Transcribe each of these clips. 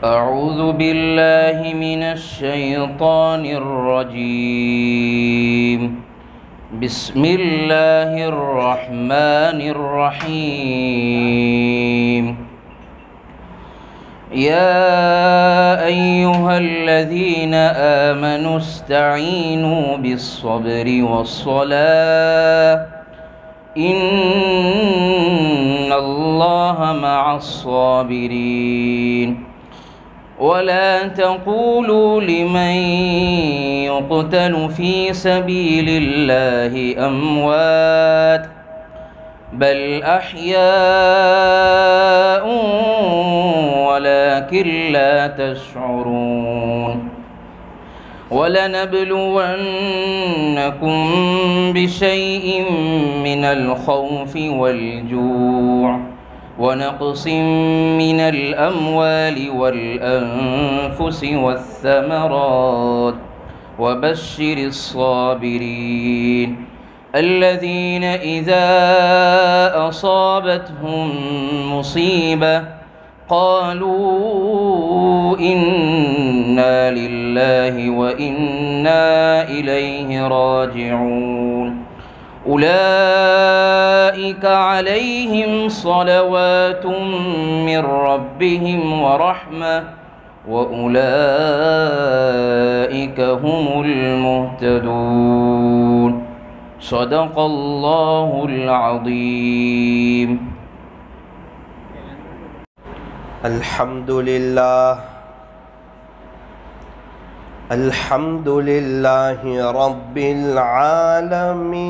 أعوذ بالله من الشيطان الرجيم. بسم الله الرحمن الرحيم. يا أيها الذين آمنوا استعينوا بالصبر والصلاة إن الله مع الصابرين. ولا تقولوا لمن يقتل في سبيل الله أموات بل أحياء ولكن لا تشعرون. ولنبلونكم بشيء من الخوف والجوع ونقص من الأموال والأنفس والثمرات وبشر الصابرين الذين إذا أصابتهم مصيبة قالوا إنا لله وإنا إليه راجعون. أولئك عليهم صلوات من ربهم ورحمة وأولئك هم المهتدون. صدق الله العظيم. الحمد لله رب العالمين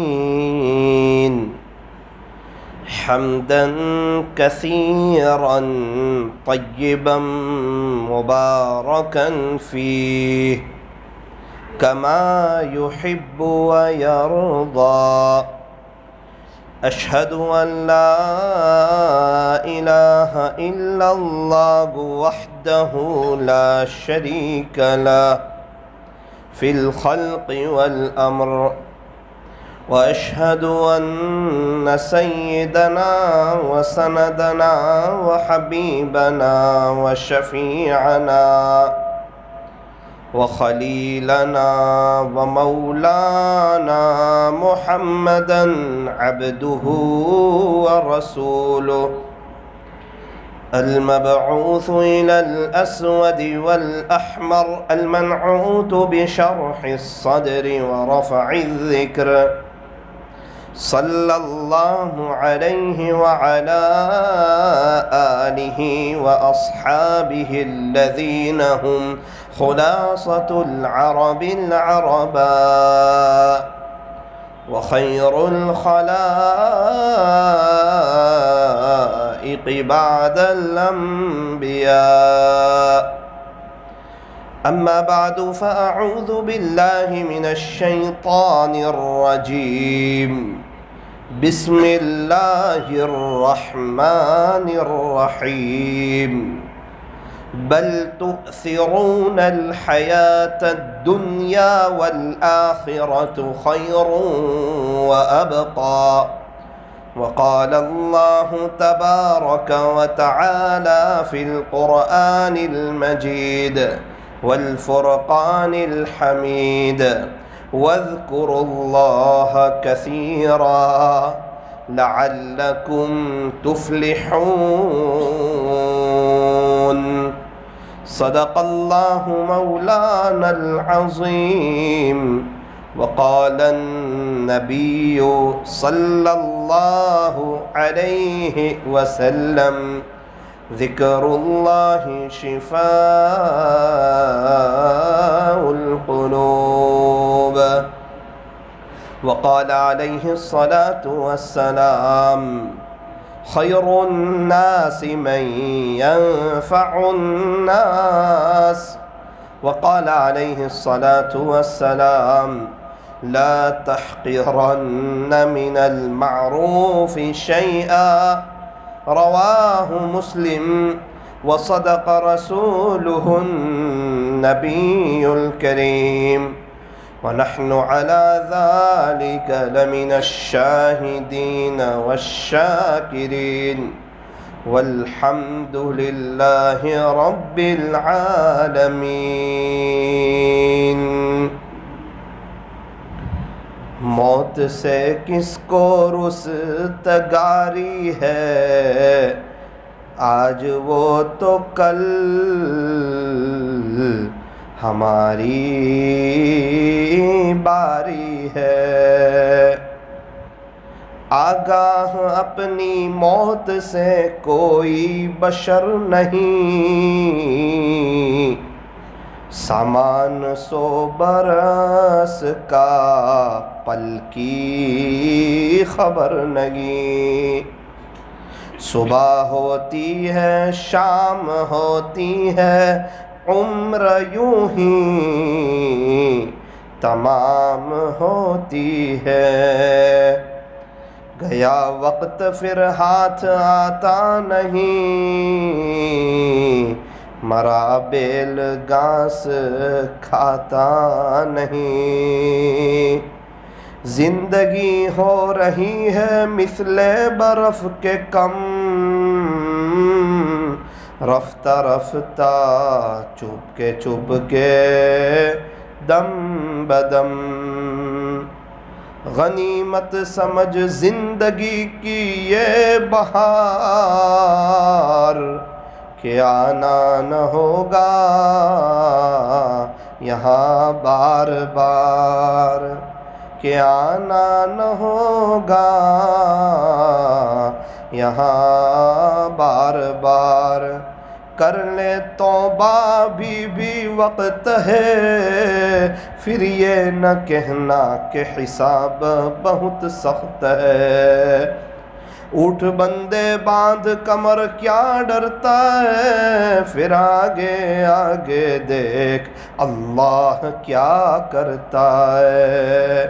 حمدا كثيرا طيبا مباركا فيه كما يحب ويرضى. أشهد أن لا إله إلا الله وحده لا شريك له في الخلق والأمر. وأشهد أن سيدنا وسندنا وحبيبنا وشفيعنا وخليلنا ومولانا محمدا عبده ورسوله المبعوث إلى الأسود والأحمر المنعوت بشرح الصدر ورفع الذكر صلى الله عليه وعلى آله وأصحابه الذين هم خلاصة العرب العرباء وخير الخلائق بعد الأنبياء. أما بعد فأعوذ بالله من الشيطان الرجيم. بسم الله الرحمن الرحيم. بل تؤثرون الحياة الدنيا والآخرة خير وأبقى. وقال الله تبارك وتعالى في القرآن المجيد والفرقان الحميد واذكروا الله كثيرا لعلكم تفلحون. صدق الله مولانا العظيم. وقال النبي صلى الله عليه وسلم ذكر الله شفاء القلوب. وقال عليه الصلاة والسلام خير الناس من ينفع الناس. وقال عليه الصلاة والسلام لا تحقرن من المعروف شيئا. رواه مسلم. وصدق رسوله النبي الكريم. ونحن على ذلك لمن الشاهدين والشاكرين. والحمد للہ رب العالمین۔ موت سے کس کو رستگاری ہے، آج وہ تو کل ہماری باری ہے۔ آگاہ اپنی موت سے کوئی بشر نہیں، سامان 100 برس کا پل کی خبر نہیں۔ صبح ہوتی ہے شام ہوتی ہے، عمر یوں ہی تمام ہوتی ہے۔ گیا وقت پھر ہاتھ آتا نہیں، مرا بیل گھاس کھاتا نہیں۔ زندگی ہو رہی ہے مثل برف کے کم، رفتہ رفتہ چپ کے دم بدم۔ غنیمت سمجھ زندگی کی یہ بہار، کہ آنا نہ ہوگا یہاں بار بار، کہ آنا نہ ہوگا یہاں بار بار۔ کر لے توبہ بھی وقت ہے، پھر یہ نہ کہنا کہ حساب بہت سخت ہے۔ اٹھ بندے باندھ کمر کیا ڈرتا ہے، پھر آگے آگے دیکھ اللہ کیا کرتا ہے۔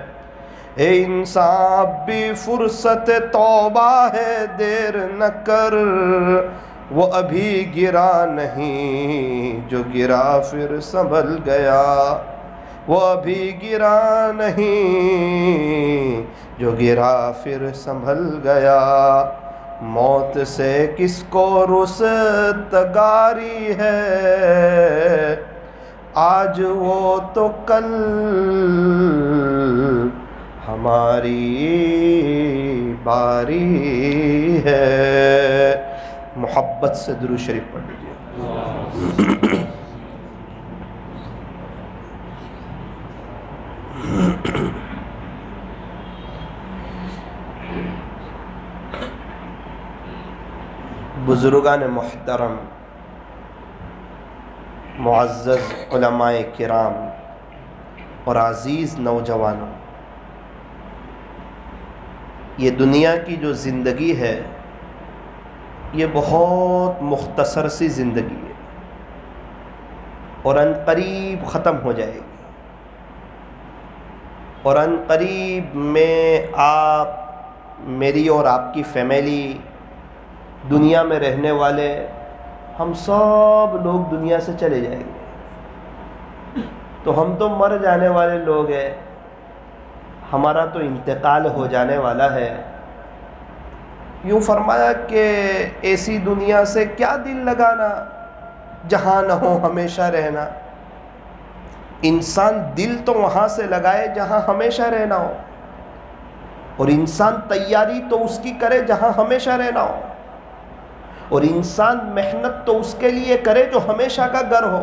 اے انسان بھی فرصت توبہ ہے، دیر نہ کر، وہ ابھی گرا نہیں جو گرا پھر سنبھل گیا، وہ ابھی گرا نہیں جو گرا پھر سنبھل گیا۔ موت سے کس کو رستگاری ہے، آج وہ تو کل ہماری باری ہے۔ محبت سے درود شریف پڑھ لیجیے۔ بزرگان محترم، معزز علماء کرام اور عزیز نوجوانوں، یہ دنیا کی جو زندگی ہے یہ بہت مختصر سی زندگی ہے اور ان قریب ختم ہو جائے گی، اور ان قریب میں آپ، میری اور آپ کی فیملی، دنیا میں رہنے والے ہم سب لوگ دنیا سے چلے جائیں گے۔ تو ہم تو مر جانے والے لوگ ہیں، ہمارا تو انتقال ہو جانے والا ہے۔ یوں فرمایا کہ ایسی دنیا سے کیا دل لگانا جہاں نہ ہو ہمیشہ رہنا۔ انسان دل تو وہاں سے لگائے جہاں ہمیشہ رہنا ہو، اور انسان تیاری تو اس کی کرے جہاں ہمیشہ رہنا ہو، اور انسان محنت تو اس کے لیے کرے جو ہمیشہ کا گھر ہو۔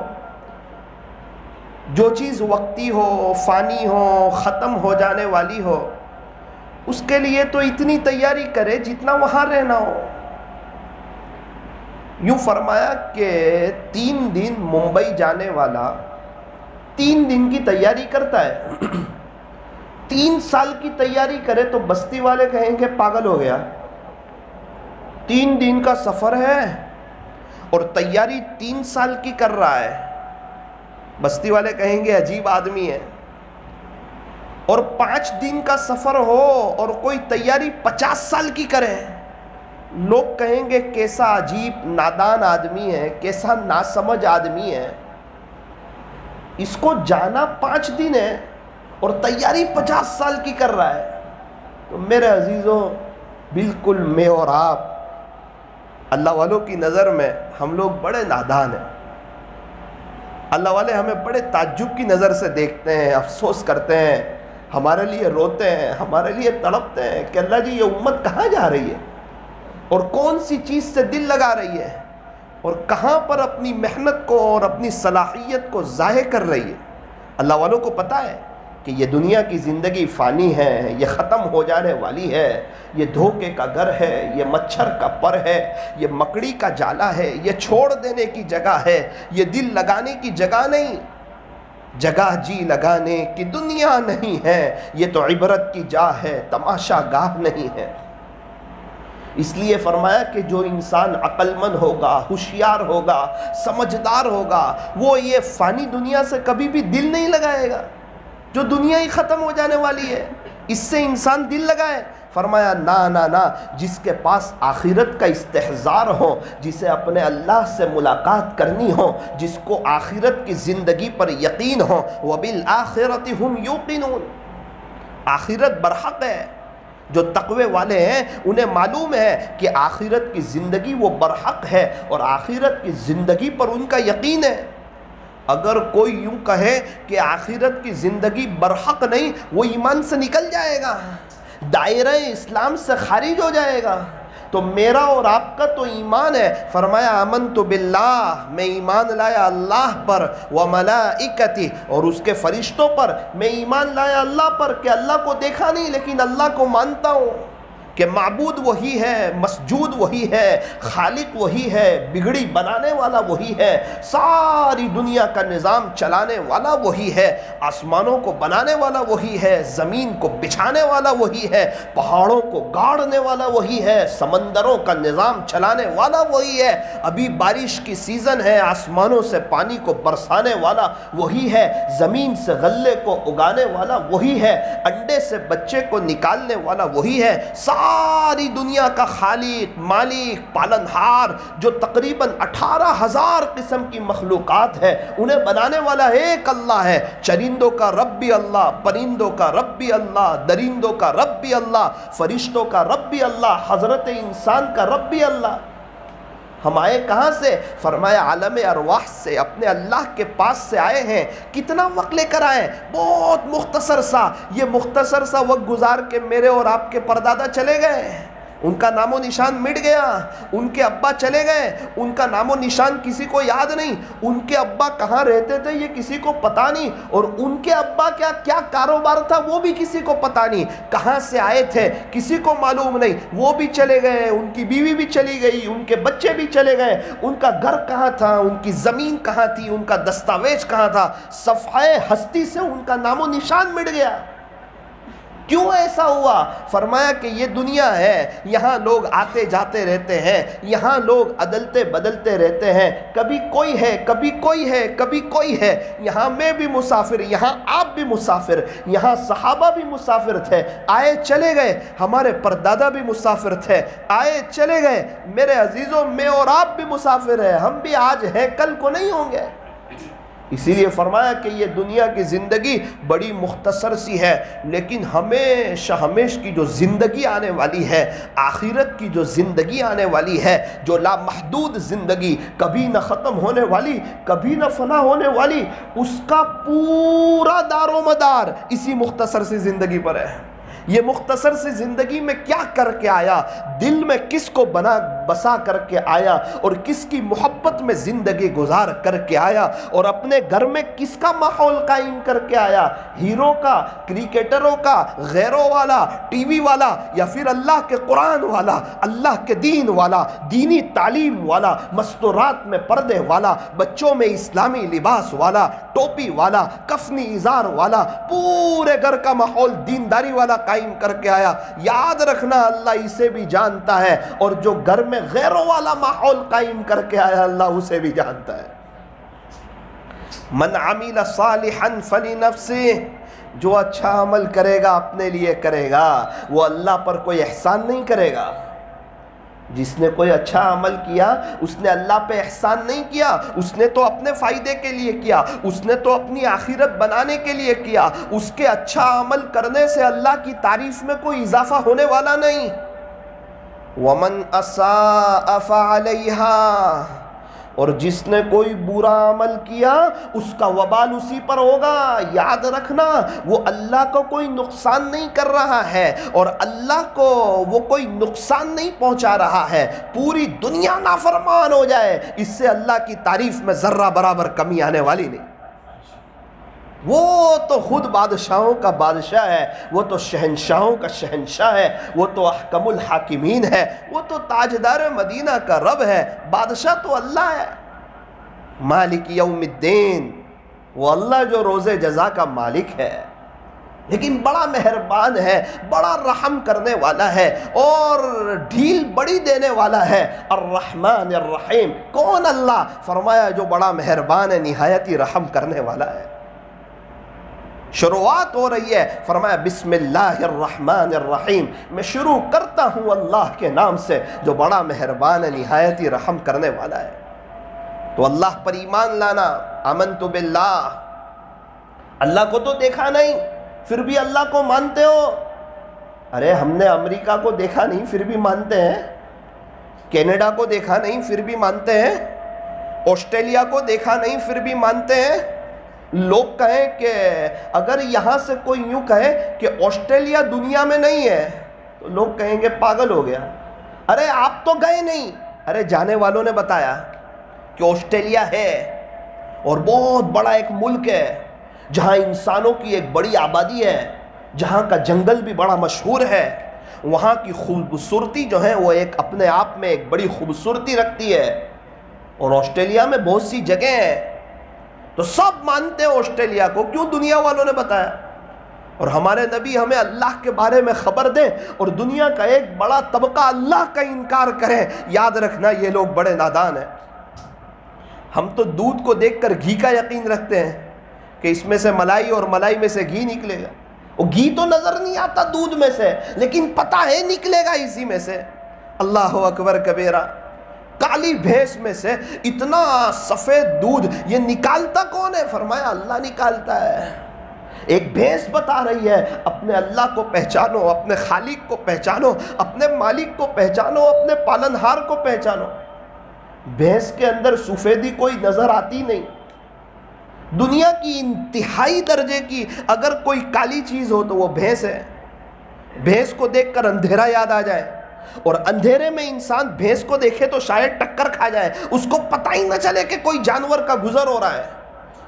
جو چیز وقتی ہو، فانی ہو، ختم ہو جانے والی ہو، اس کے لیے تو اتنی تیاری کرے جتنا وہاں رہنا ہو۔ یوں فرمایا کہ 3 دن ممبئی جانے والا 3 دن کی تیاری کرتا ہے، 3 سال کی تیاری کرے تو بستی والے کہیں گے پاگل ہو گیا۔ 3 دن کا سفر ہے اور تیاری 3 سال کی کر رہا ہے، بستی والے کہیں گے عجیب آدمی ہے۔ اور 5 دن کا سفر ہو اور کوئی تیاری 50 سال کی کرے، لوگ کہیں گے کیسا عجیب نادان آدمی ہے، کیسا ناسمجھ آدمی ہے، اس کو جانا 5 دن ہے اور تیاری 50 سال کی کر رہا ہے۔ تو میرے عزیزوں، بالکل میں اور آپ اللہ والوں کی نظر میں ہم لوگ بڑے نادان ہیں. اللہ والے ہمیں بڑے تعجب کی نظر سے دیکھتے ہیں، افسوس کرتے ہیں، ہمارے لیے روتے ہیں، ہمارے لیے تڑپتے ہیں کہ اللہ جی یہ امت کہاں جا رہی ہے اور کون سی چیز سے دل لگا رہی ہے اور کہاں پر اپنی محنت کو اور اپنی صلاحیت کو ضائع کر رہی ہے. اللہ والوں کو پتہ ہے کہ یہ دنیا کی زندگی فانی ہے، یہ ختم ہو جانے والی ہے، یہ دھوکے کا گھر ہے، یہ مچھر کا پر ہے، یہ مکڑی کا جالا ہے، یہ چھوڑ دینے کی جگہ ہے، یہ دل لگانے کی جگہ نہیں، جگہ جی لگانے کی دنیا نہیں ہے، یہ تو عبرت کی جا ہے، تماشا گاہ نہیں ہے. اس لیے فرمایا کہ جو انسان عقل مند ہوگا، ہوشیار ہوگا، سمجھدار ہوگا، وہ یہ فانی دنیا سے کبھی بھی دل نہیں لگائے گا. جو دنیا ہی ختم ہو جانے والی ہے اس سے انسان دل لگائے. فرمایا نا، جس کے پاس آخرت کا استحضار ہو، جسے اپنے اللہ سے ملاقات کرنی ہو، جس کو آخرت کی زندگی پر یقین ہو، وَبِالْآخِرَةِ هُمْ يُوقِنُونَ، آخرت برحق ہے. جو تقوی والے ہیں انہیں معلوم ہے کہ آخرت کی زندگی وہ برحق ہے اور آخرت کی زندگی پر ان کا یقین ہے. اگر کوئی یوں کہے کہ آخرت کی زندگی برحق نہیں، وہ ایمان سے نکل جائے گا، دائرہ اسلام سے خارج ہو جائے گا. تو میرا اور آپ کا تو ایمان ہے. فرمایا آمنت باللہ، میں ایمان لایا اللہ پر، وملائکتہ، اور اس کے فرشتوں پر. میں ایمان لایا اللہ پر کہ اللہ کو دیکھا نہیں لیکن اللہ کو مانتا ہوں کہ معبود وہی ہے، مسجود وہی ہے، خالق وہی ہے، بگڑی بنانے والا وہی ہے، ساری دنیا کا نظام چلانے والا وہی ہے، آسمانوں کو بنانے والا وہی ہے، زمین کو بچھانے والا وہی ہے، پہاڑوں کو گاڑنے والا وہی ہے، سمندروں کا نظام چلانے والا وہی ہے. ابھی بارش کی سیزن ہے، آسمانوں سے پانی کو برسانے والا وہی ہے، زمین سے غلے کو اگانے والا وہی ہے، انڈے سے بچے کو نکالنے والا وہی ہے. ساری دنیا کا خالق، مالک، پالنہار، جو تقریباً 18,000 قسم کی مخلوقات ہے انہیں بنانے والا ایک اللہ ہے. چرندوں کا رب بھی اللہ، پرندوں کا رب بھی اللہ، درندوں کا رب بھی اللہ، فرشتوں کا رب بھی اللہ، حضرت انسان کا رب بھی اللہ. ہم آئے کہاں سے؟ فرمایا عالم ارواح سے، اپنے اللہ کے پاس سے آئے ہیں. کتنا وقت لے کر آئے؟ بہت مختصر سا. یہ مختصر سا وقت گزار کے میرے اور آپ کے پردادا چلے گئے، ان کا نام و نشان مٹ گیا. ان کے ابا چلے گئے، ان کا نام و نشان کسی کو یاد نہیں. ان کے ابا کہاں رہتے تھے یہ کسی کو پتا نہیں، اور ان کے ابا کیا کاروبار تھا وہ بھی کسی کو پتا نہیں. کہاں سے آئے تھے کسی کو معلوم نہیں. وہ بھی چلے گئے، ان کی بیوی بھی چلی گئی، ان کے بچے بھی چلے گئے. ان کا گھر کہاں تھا، ان کی زمین کہاں تھی، ان کا دستاویز کہاں تھا، صفحہ ہستی سے ان کا نام و نشان مٹ گیا. کیوں ایسا ہوا؟ فرمایا کہ یہ دنیا ہے، یہاں لوگ آتے جاتے رہتے ہیں، یہاں لوگ عدلتے بدلتے رہتے ہیں، کبھی کوئی ہے، کبھی کوئی ہے، کبھی کوئی ہے. یہاں میں بھی مسافر، یہاں آپ بھی مسافر، یہاں صحابہ بھی مسافر تھے، آئے چلے گئے. ہمارے پردادا بھی مسافر تھے، آئے چلے گئے. میرے عزیزوں، میں اور آپ بھی مسافر ہیں، ہم بھی آج ہیں، کل کو نہیں ہوں گے. اسی لیے فرمایا کہ یہ دنیا کی زندگی بڑی مختصر سی ہے، لیکن ہمیشہ کی جو زندگی آنے والی ہے، آخرت کی جو زندگی آنے والی ہے، جو لامحدود زندگی، کبھی نہ ختم ہونے والی، کبھی نہ فنا ہونے والی، اس کا پورا دار و مدار اسی مختصر سی زندگی پر ہے. یہ مختصر سی زندگی میں کیا کر کے آیا، دل میں کس کو بسا کر کے آیا، اور کس کی محبت میں زندگی گزار کر کے آیا، اور اپنے گھر میں کس کا ماحول قائم کر کے آیا، ہیرو کا، کرکٹروں کا، غیروں والا، ٹی وی والا، یا پھر اللہ کے قرآن والا، اللہ کے دین والا، دینی تعلیم والا، مستورات میں پردے والا، بچوں میں اسلامی لباس والا، ٹوپی والا، کفنی ازار والا، پورے گھر کا ماحول دینداری والا قائم کر کے آیا. یاد رکھنا اللہ اسے بھی جانتا ہے، اور جو گھر میں غیروں والا ماحول قائم کر کے آیا اللہ اسے بھی جانتا ہے. من عمل صالحا فلنفسه، جو اچھا عمل کرے گا اپنے لیے کرے گا، وہ اللہ پر کوئی احسان نہیں کرے گا. جس نے کوئی اچھا عمل کیا اس نے اللہ پہ احسان نہیں کیا، اس نے تو اپنے فائدے کے لیے کیا، اس نے تو اپنی آخرت بنانے کے لیے کیا. اس کے اچھا عمل کرنے سے اللہ کی تعریف میں کوئی اضافہ ہونے والا نہیں. ومن اساء فعلیہا، اور جس نے کوئی برا عمل کیا اس کا وبال اسی پر ہوگا۔ یاد رکھنا وہ اللہ کو کوئی نقصان نہیں کر رہا ہے، اور اللہ کو وہ کوئی نقصان نہیں پہنچا رہا ہے۔ پوری دنیا نافرمان ہو جائے، اس سے اللہ کی تعریف میں ذرہ برابر کمی آنے والی نہیں۔ وہ تو خود بادشاہوں کا بادشاہ ہے، وہ تو شہنشاہوں کا شہنشاہ ہے، وہ تو احکم الحاکمین ہے، وہ تو تاجدار مدینہ کا رب ہے۔ بادشاہ تو اللہ ہے، مالک یوم الدین، وہ اللہ جو روز جزا کا مالک ہے، لیکن بڑا مہربان ہے، بڑا رحم کرنے والا ہے، اور ڈھیل بڑی دینے والا ہے۔ الرحمن الرحیم، کون اللہ؟ فرمایا جو بڑا مہربان ہے، نہایت رحم کرنے والا ہے۔ شروعات ہو رہی ہے، فرمایا بسم اللہ الرحمن الرحیم، میں شروع کرتا ہوں اللہ کے نام سے جو بڑا مہربان ہے، نہایت رحم کرنے والا ہے۔ تو اللہ پر ایمان لانا، آمنت باللہ، اللہ کو تو دیکھا نہیں پھر بھی اللہ کو مانتے ہو؟ ارے ہم نے امریکہ کو دیکھا نہیں پھر بھی مانتے ہیں، کینیڈا کو دیکھا نہیں پھر بھی مانتے ہیں، آسٹریلیا کو دیکھا نہیں پھر بھی مانتے ہیں۔ لوگ کہیں کہ اگر یہاں سے کوئی یوں کہے کہ آسٹریلیا دنیا میں نہیں ہے تو لوگ کہیں گے پاگل ہو گیا۔ ارے آپ تو گئے نہیں، ارے جانے والوں نے بتایا کہ آسٹریلیا ہے، اور بہت بڑا ایک ملک ہے جہاں انسانوں کی ایک بڑی آبادی ہے، جہاں کا جنگل بھی بڑا مشہور ہے، وہاں کی خوبصورتی جو ہے وہ ایک اپنے آپ میں ایک بڑی خوبصورتی رکھتی ہے، اور آسٹریلیا میں بہت سی جگہیں ہیں۔ تو سب مانتے ہیں آسٹریلیا کو، کیوں؟ دنیا والوں نے بتایا۔ اور ہمارے نبی ہمیں اللہ کے بارے میں خبر دیں اور دنیا کا ایک بڑا طبقہ اللہ کا انکار کرے، یاد رکھنا یہ لوگ بڑے نادان ہیں۔ ہم تو دودھ کو دیکھ کر گھی کا یقین رکھتے ہیں کہ اس میں سے ملائی اور ملائی میں سے گھی نکلے گا، وہ گھی تو نظر نہیں آتا دودھ میں سے، لیکن پتہ ہے نکلے گا اسی میں سے۔ اللہ اکبر کبیرہ، کالی بھینس میں سے اتنا سفید دودھ یہ نکالتا کون ہے؟ فرمایا اللہ نکالتا ہے۔ ایک بھینس بتا رہی ہے اپنے اللہ کو پہچانو، اپنے خالق کو پہچانو، اپنے مالک کو پہچانو، اپنے پالنہار کو پہچانو۔ بھینس کے اندر سفیدی کوئی نظر آتی نہیں۔ دنیا کی انتہائی درجے کی اگر کوئی کالی چیز ہو تو وہ بھینس ہے۔ بھینس کو دیکھ کر اندھیرا یاد آ جائے، اور اندھیرے میں انسان بھینس کو دیکھے تو شاید ٹکر کھا جائے، اس کو پتہ ہی نہ چلے کہ کوئی جانور کا گزر ہو رہا ہے۔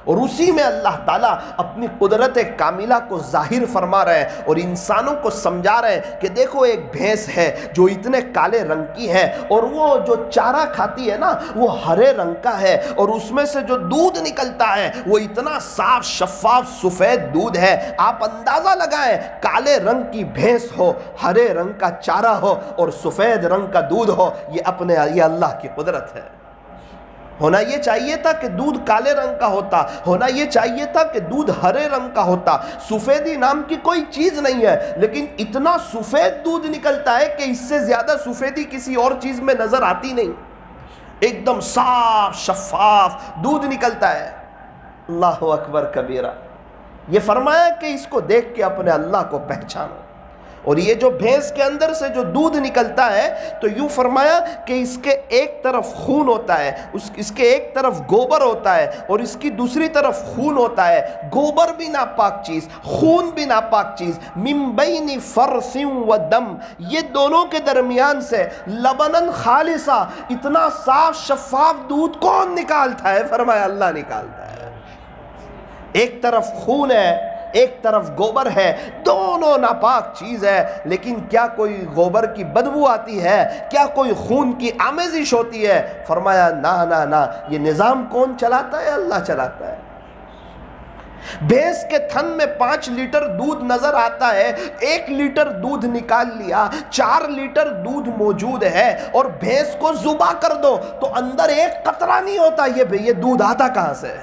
اور اسی میں اللہ تعالیٰ اپنی قدرت کاملہ کو ظاہر فرما رہے ہیں اور انسانوں کو سمجھا رہے ہیں کہ دیکھو ایک بھینس ہے جو اتنے کالے رنگ کی ہے، اور وہ جو چارہ کھاتی ہے نا وہ ہرے رنگ کا ہے، اور اس میں سے جو دودھ نکلتا ہے وہ اتنا صاف شفاف سفید دودھ ہے۔ آپ اندازہ لگائیں، کالے رنگ کی بھینس ہو، ہرے رنگ کا چارہ ہو اور سفید رنگ کا دودھ ہو، یہ اللہ کی قدرت ہے۔ ہونا یہ چاہیے تھا کہ دودھ کالے رنگ کا ہوتا، ہونا یہ چاہیے تھا کہ دودھ ہرے رنگ کا ہوتا، سفیدی نام کی کوئی چیز نہیں ہے، لیکن اتنا سفید دودھ نکلتا ہے کہ اس سے زیادہ سفیدی کسی اور چیز میں نظر آتی نہیں، ایک دم صاف شفاف دودھ نکلتا ہے۔ اللہ اکبر کبیرہ، یہ فرمایا کہ اس کو دیکھ کے اپنے اللہ کو پہچانو۔ اور یہ جو بھینس کے اندر سے جو دودھ نکلتا ہے تو یوں فرمایا کہ اس کے ایک طرف خون ہوتا ہے، اس کے ایک طرف گوبر ہوتا ہے اور اس کی دوسری طرف خون ہوتا ہے۔ گوبر بھی ناپاک چیز، خون بھی ناپاک چیز، من بین فرث و دم، یہ دونوں کے درمیان سے لبنن خالصہ، اتنا صاف شفاف دودھ کون نکالتا ہے؟ فرمایا اللہ نکالتا ہے۔ ایک طرف خون ہے، ایک طرف گوبر ہے، دونوں ناپاک چیز ہے، لیکن کیا کوئی گوبر کی بدبو آتی ہے؟ کیا کوئی خون کی آمیزش ہوتی ہے؟ فرمایا نا نا نا، یہ نظام کون چلاتا ہے؟ اللہ چلاتا ہے۔ بھینس کے تھن میں 5 لیٹر دودھ نظر آتا ہے، 1 لیٹر دودھ نکال لیا، 4 لیٹر دودھ موجود ہے، اور بھینس کو ذبح کر دو تو اندر ایک قطرہ نہیں ہوتا۔ یہ دودھ آتا کہاں سے؟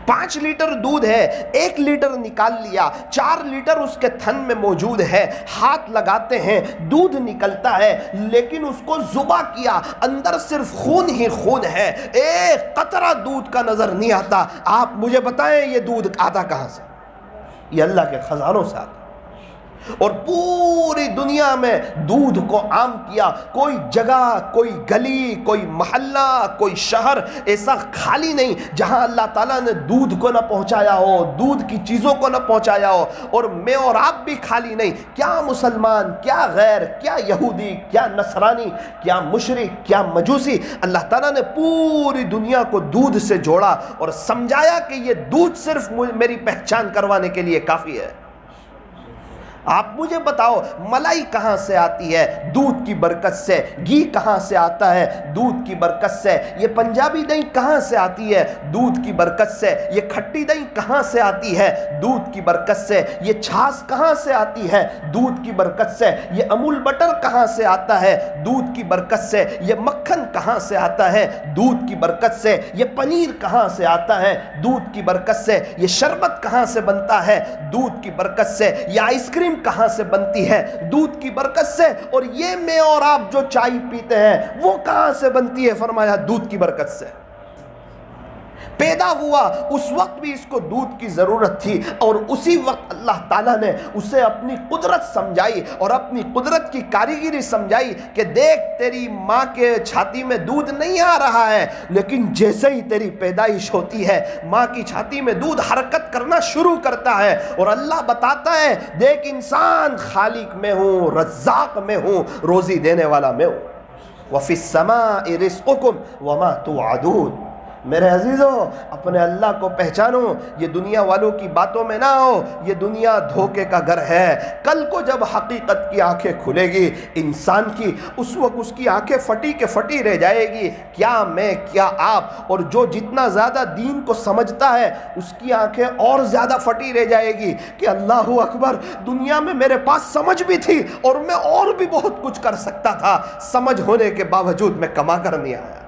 5 لیٹر دودھ ہے، 1 لیٹر نکال لیا، 4 لیٹر اس کے تھن میں موجود ہے، ہاتھ لگاتے ہیں دودھ نکلتا ہے، لیکن اس کو ذبح کیا، اندر صرف خون ہی خون ہے، ایک قطرہ دودھ کا نظر نہیں آتا۔ آپ مجھے بتائیں یہ دودھ آتا کہاں سے؟ یہ اللہ کے خزانوں سے آتا۔ اور پوری دنیا میں دودھ کو عام کیا. کوئی جگہ، کوئی گلی، کوئی محلہ، کوئی شہر ایسا خالی نہیں جہاں اللہ تعالیٰ نے دودھ کو نہ پہنچایا ہو، دودھ کی چیزوں کو نہ پہنچایا ہو. اور میں اور آپ بھی خالی نہیں. کیا مسلمان، کیا غیر، کیا یہودی، کیا نصرانی، کیا مشرک، کیا مجوسی، اللہ تعالیٰ نے پوری دنیا کو دودھ سے جوڑا اور سمجھایا کہ یہ دودھ صرف میری پہچان کروانے کے لیے کافی ہے. آپ مجھے بتاؤ ملائی کہاں سے آتی ہے؟ دودھ کی برکت سے. گھی کہاں سے آتا ہے؟ دودھ کی برکت سے. یہ پنجابی دہی کہاں سے آتی ہے؟ دودھ کی برکت سے. یہ کھٹی دہی کہاں سے آتی ہے؟ دودھ کی برکت سے. یہ چھاس کہاں سے آتی ہے؟ دودھ کی برکت سے. یہ امول بٹر کہاں سے آتا ہے؟ دودھ کی برکت سے. یہ مکھن کہاں سے آتا ہے؟ دودھ کی برکت سے. یہ پنیر کہاں سے آتا ہے؟ دودھ کی برکت سے. یہ شربت کہاں سے بنتا ہے؟ دودھ کی برکت سے. یہ آئس کریم کہاں سے بنتی ہے؟ دودھ کی برکت سے. اور یہ میں اور آپ جو چائے پیتے ہیں وہ کہاں سے بنتی ہے؟ فرمایا دودھ کی برکت سے. پیدا ہوا اس وقت بھی اس کو دودھ کی ضرورت تھی، اور اسی وقت اللہ تعالیٰ نے اسے اپنی قدرت سمجھائی اور اپنی قدرت کی کاریگری سمجھائی کہ دیکھ تیری ماں کے چھاتی میں دودھ نہیں آ رہا ہے، لیکن جیسے ہی تیری پیدائش ہوتی ہے ماں کی چھاتی میں دودھ حرکت کرنا شروع کرتا ہے. اور اللہ بتاتا ہے دیکھ انسان، خالق میں ہوں، رزاق میں ہوں، روزی دینے والا میں ہوں. وَفِي السَّمَاءِ رِزْقُكُمْ وَمَا تُوعَدُونَ. میرے عزیزوں اپنے اللہ کو پہچانو. یہ دنیا والوں کی باتوں میں نہ ہو. یہ دنیا دھوکے کا گھر ہے. کل کو جب حقیقت کی آنکھیں کھلے گی انسان کی، اس وقت اس کی آنکھیں پھٹی کے پھٹی رہ جائے گی. کیا میں، کیا آپ، اور جو جتنا زیادہ دین کو سمجھتا ہے اس کی آنکھیں اور زیادہ پھٹی رہ جائے گی کہ اللہ اکبر، دنیا میں میرے پاس سمجھ بھی تھی اور میں اور بھی بہت کچھ کر سکتا تھا، سمجھ ہونے کے باوجود میں کما کر نہیں آیا.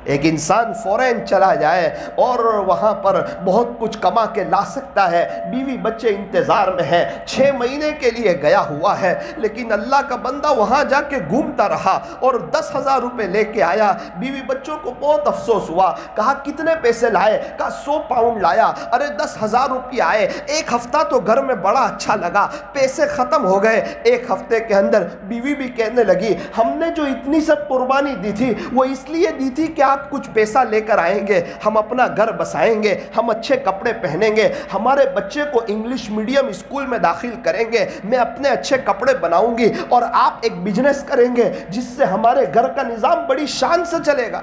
ایک انسان فورین چلا جائے اور وہاں پر بہت کچھ کما کے لا سکتا ہے، بیوی بچے انتظار میں ہیں، 6 مہینے کے لیے گیا ہوا ہے، لیکن اللہ کا بندہ وہاں جا کے گھومتا رہا اور 10,000 روپے لے کے آیا. بیوی بچوں کو بہت افسوس ہوا. کہا کتنے پیسے لائے؟ کہا 100 پاؤنڈ لایا. ارے 10,000 روپے آئے. ایک ہفتہ تو گھر میں بڑا اچھا لگا، پیسے ختم ہو گئے. ایک ہفتے کے اندر بیوی بھی کہنے لگی ہم نے جو اتنی سب قربانی دی تھی وہ اس لیے دی تھی کہ آپ کچھ پیسہ لے کر آئیں گے، ہم اپنا گھر بسائیں گے، ہم اچھے کپڑے پہنیں گے، ہمارے بچے کو انگلش میڈیم اسکول میں داخل کریں گے، میں اپنے اچھے کپڑے بناؤں گی اور آپ ایک بزنس کریں گے جس سے ہمارے گھر کا نظام بڑی شان سے چلے گا.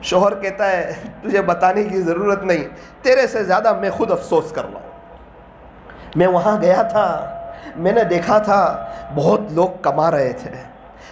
شوہر کہتا ہے تجھے بتانے کی ضرورت نہیں، تیرے سے زیادہ میں خود افسوس کر رہا ہوں. میں وہاں گیا تھا، میں نے دیکھا تھا بہت لوگ کما رہے تھے،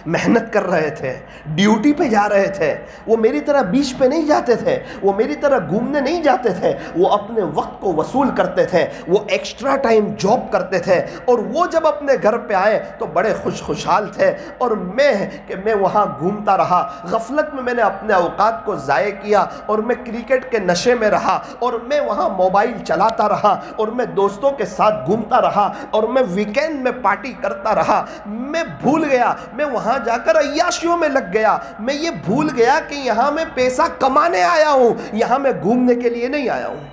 محنت کر رہے تھے، ڈیوٹی پہ جا رہے تھے. وہ میری طرح بیچ پہ نہیں جاتے تھے، وہ میری طرح گھومنے نہیں جاتے تھے، وہ اپنے وقت کو وصول کرتے تھے، وہ ایکسٹرا ٹائم جاب کرتے تھے. اور وہ جب اپنے گھر پہ آئے تو بڑے خوشحال تھے. اور میں وہاں گھومتا رہا، غفلت میں نے اپنے اوقات کو ضائع کیا اور میں کرکٹ کے نشے میں رہا اور میں وہاں موبائل چلاتا رہا اور میں دوستوں کے ساتھ گھومتا رہا اور میں ویکینڈ میں پارٹی کرتا رہا. میں بھول گیا، میں وہاں جا کر عیاشیوں میں لگ گیا. میں یہ بھول گیا کہ یہاں میں پیسہ کمانے آیا ہوں، یہاں میں گھومنے کے لیے نہیں آیا ہوں.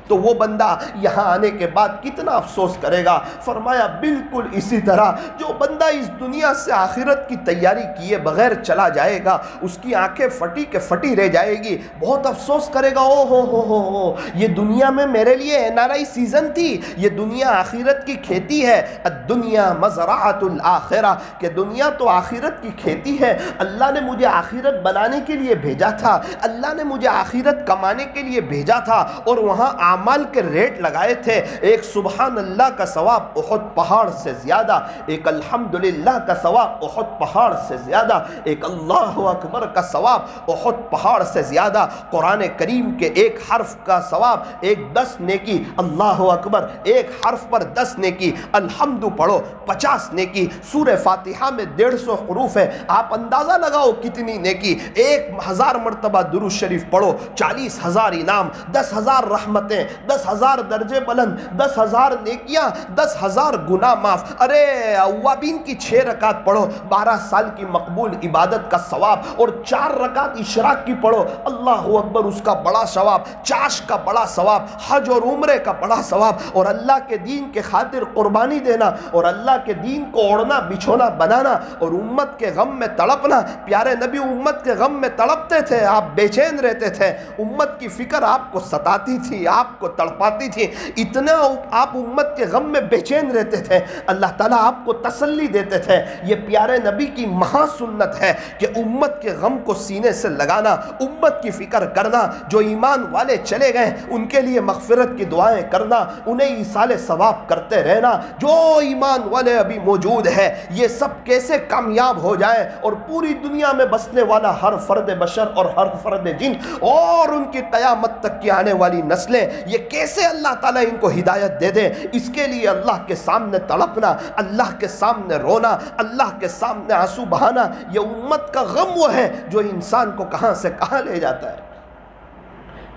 تو وہ بندہ یہاں آنے کے بعد کتنا افسوس کرے گا. فرمایا بالکل اسی طرح جو بندہ اس دنیا سے آخرت کی تیاری کیے بغیر چلا جائے گا اس کی آنکھیں پھٹی کے پھٹی رہ جائے گی، بہت افسوس کرے گا. او ہو یہ دنیا میں میرے لیے NRI سیزن تھی، یہ دنیا آخرت کی کھیتی ہے. الدنیا مزرعۃ الآخرہ، کہ دنیا تو آخرت کی کھیتی ہے. اللہ نے مجھے آخرت بنانے کے لیے بھیجا تھا، اللہ نے مجھے آخرت کمانے کے لیے بھیجا تھا. اور وہاں اعمال کے ریٹ لگائے تھے، ایک سبحان اللہ کا ثواب احد پہاڑ سے زیادہ، ایک الحمدللہ کا ثواب احد پہاڑ سے زیادہ، ایک اللہ اکبر کا ثواب احد پہاڑ سے زیادہ. قرآن کریم کے ایک حرف کا ثواب 10 نیکی، اللہ اکبر ایک حرف پر 10 نیکی، الحمد پڑھو 50 نیکی. سورہ فاتحہ میں 150 حروف ہے، آپ اندازہ لگاؤ کتنی نیکی. 1000 مرتبہ درود شریف پڑھو 40,000 انعام، 10,000 رحمتیں، 10,000 درجے بلند، 10,000 نیکیاں، 10,000 گناہ معاف۔ ارے اوابین کی 6 رکعت پڑھو، 12 سال کی مقبول عبادت کا ثواب، اور 4 رکعت اشراق کی پڑھو، اللہ اکبر، اس کا بڑا ثواب، چاش کا بڑا ثواب، حج اور عمرے کا بڑا ثواب، اور اللہ کے دین کے خاطر قربانی دینا، اور اللہ کے دین کو اوڑھنا بچھونا بنانا، اور امت کے غم میں تڑپنا۔ پیارے نبی امت کے غم میں تڑپتے تھے، آپ بے چین رہتے تھے، امت کی فکر آپ کو ستاتی تھی، آپ کو تڑپاتی تھی، اتنا آپ امت کے غم میں بے چین رہتے تھے، اللہ تعالیٰ آپ کو تسلی دیتے تھے۔ یہ پیارے نبی کی مہا سنت ہے کہ امت کے غم کو سینے سے لگانا، امت کی فکر کرنا، جو ایمان والے چلے گئے ان کے لیے مغفرت کی دعائیں کرنا، انہیں ایصال ثواب کرتے رہنا۔ جو ایمان والے ابھی موجود ہے یہ سب کیسے کامیاب ہو جائیں، اور پوری دنیا میں بسنے والا ہر فرد بشر اور ہر فرد جن اور ان کی قیامت تک کی آنے والی نسلیں یہ کیسے اللہ تعالیٰ ان کو ہدایت دے دے، اس کے لیے اللہ کے سامنے تڑپنا، اللہ کے سامنے رونا، اللہ کے سامنے آنسو بہانا، یہ امت کا غم وہ ہے جو انسان کو کہاں سے کہاں لے جاتا ہے۔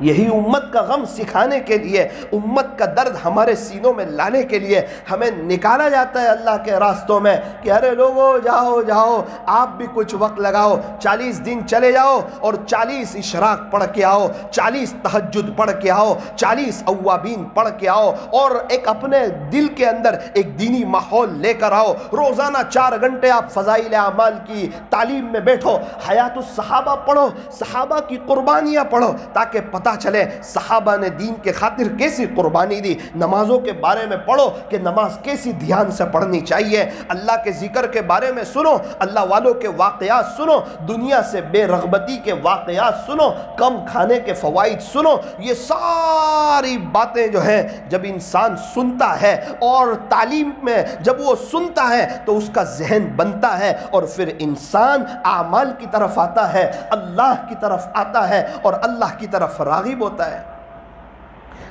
یہی امت کا غم سکھانے کے لیے، امت کا درد ہمارے سینوں میں لانے کے لیے ہمیں نکالا جاتا ہے اللہ کے راستوں میں کہ ارے لوگو جاؤ جاؤ، آپ بھی کچھ وقت لگاؤ، 40 دن چلے جاؤ اور 40 اشراق پڑھ کے آؤ، 40 تہجد پڑھ کے آؤ، 40 اوابین پڑھ کے آؤ، اور ایک اپنے دل کے اندر ایک دینی ماحول لے کر آؤ۔ روزانہ 4 گھنٹے آپ فضائل اعمال کی تعلیم میں بیٹھو، حیات الصحابہ پڑھو، صحابہ کی قربانیاں پڑھو، تاکہ پتہ چلے صحابہ نے دین کے خاطر کیسی قربانی دی۔ نمازوں کے بارے میں پڑھو کہ نماز کیسی دھیان سے پڑھنی چاہیے، اللہ کے ذکر کے بارے میں سنو، اللہ والوں کے واقعات سنو، دنیا سے بے رغبتی کے واقعات سنو، کم کھانے کے فوائد سنو۔ یہ ساری باتیں جو ہیں جب انسان سنتا ہے اور تعلیم میں جب وہ سنتا ہے تو اس کا ذہن بنتا ہے، اور پھر انسان اعمال کی طرف آتا ہے، اللہ کی طرف آتا ہے، اور اللہ کی طرف راغب ہوتا ہے۔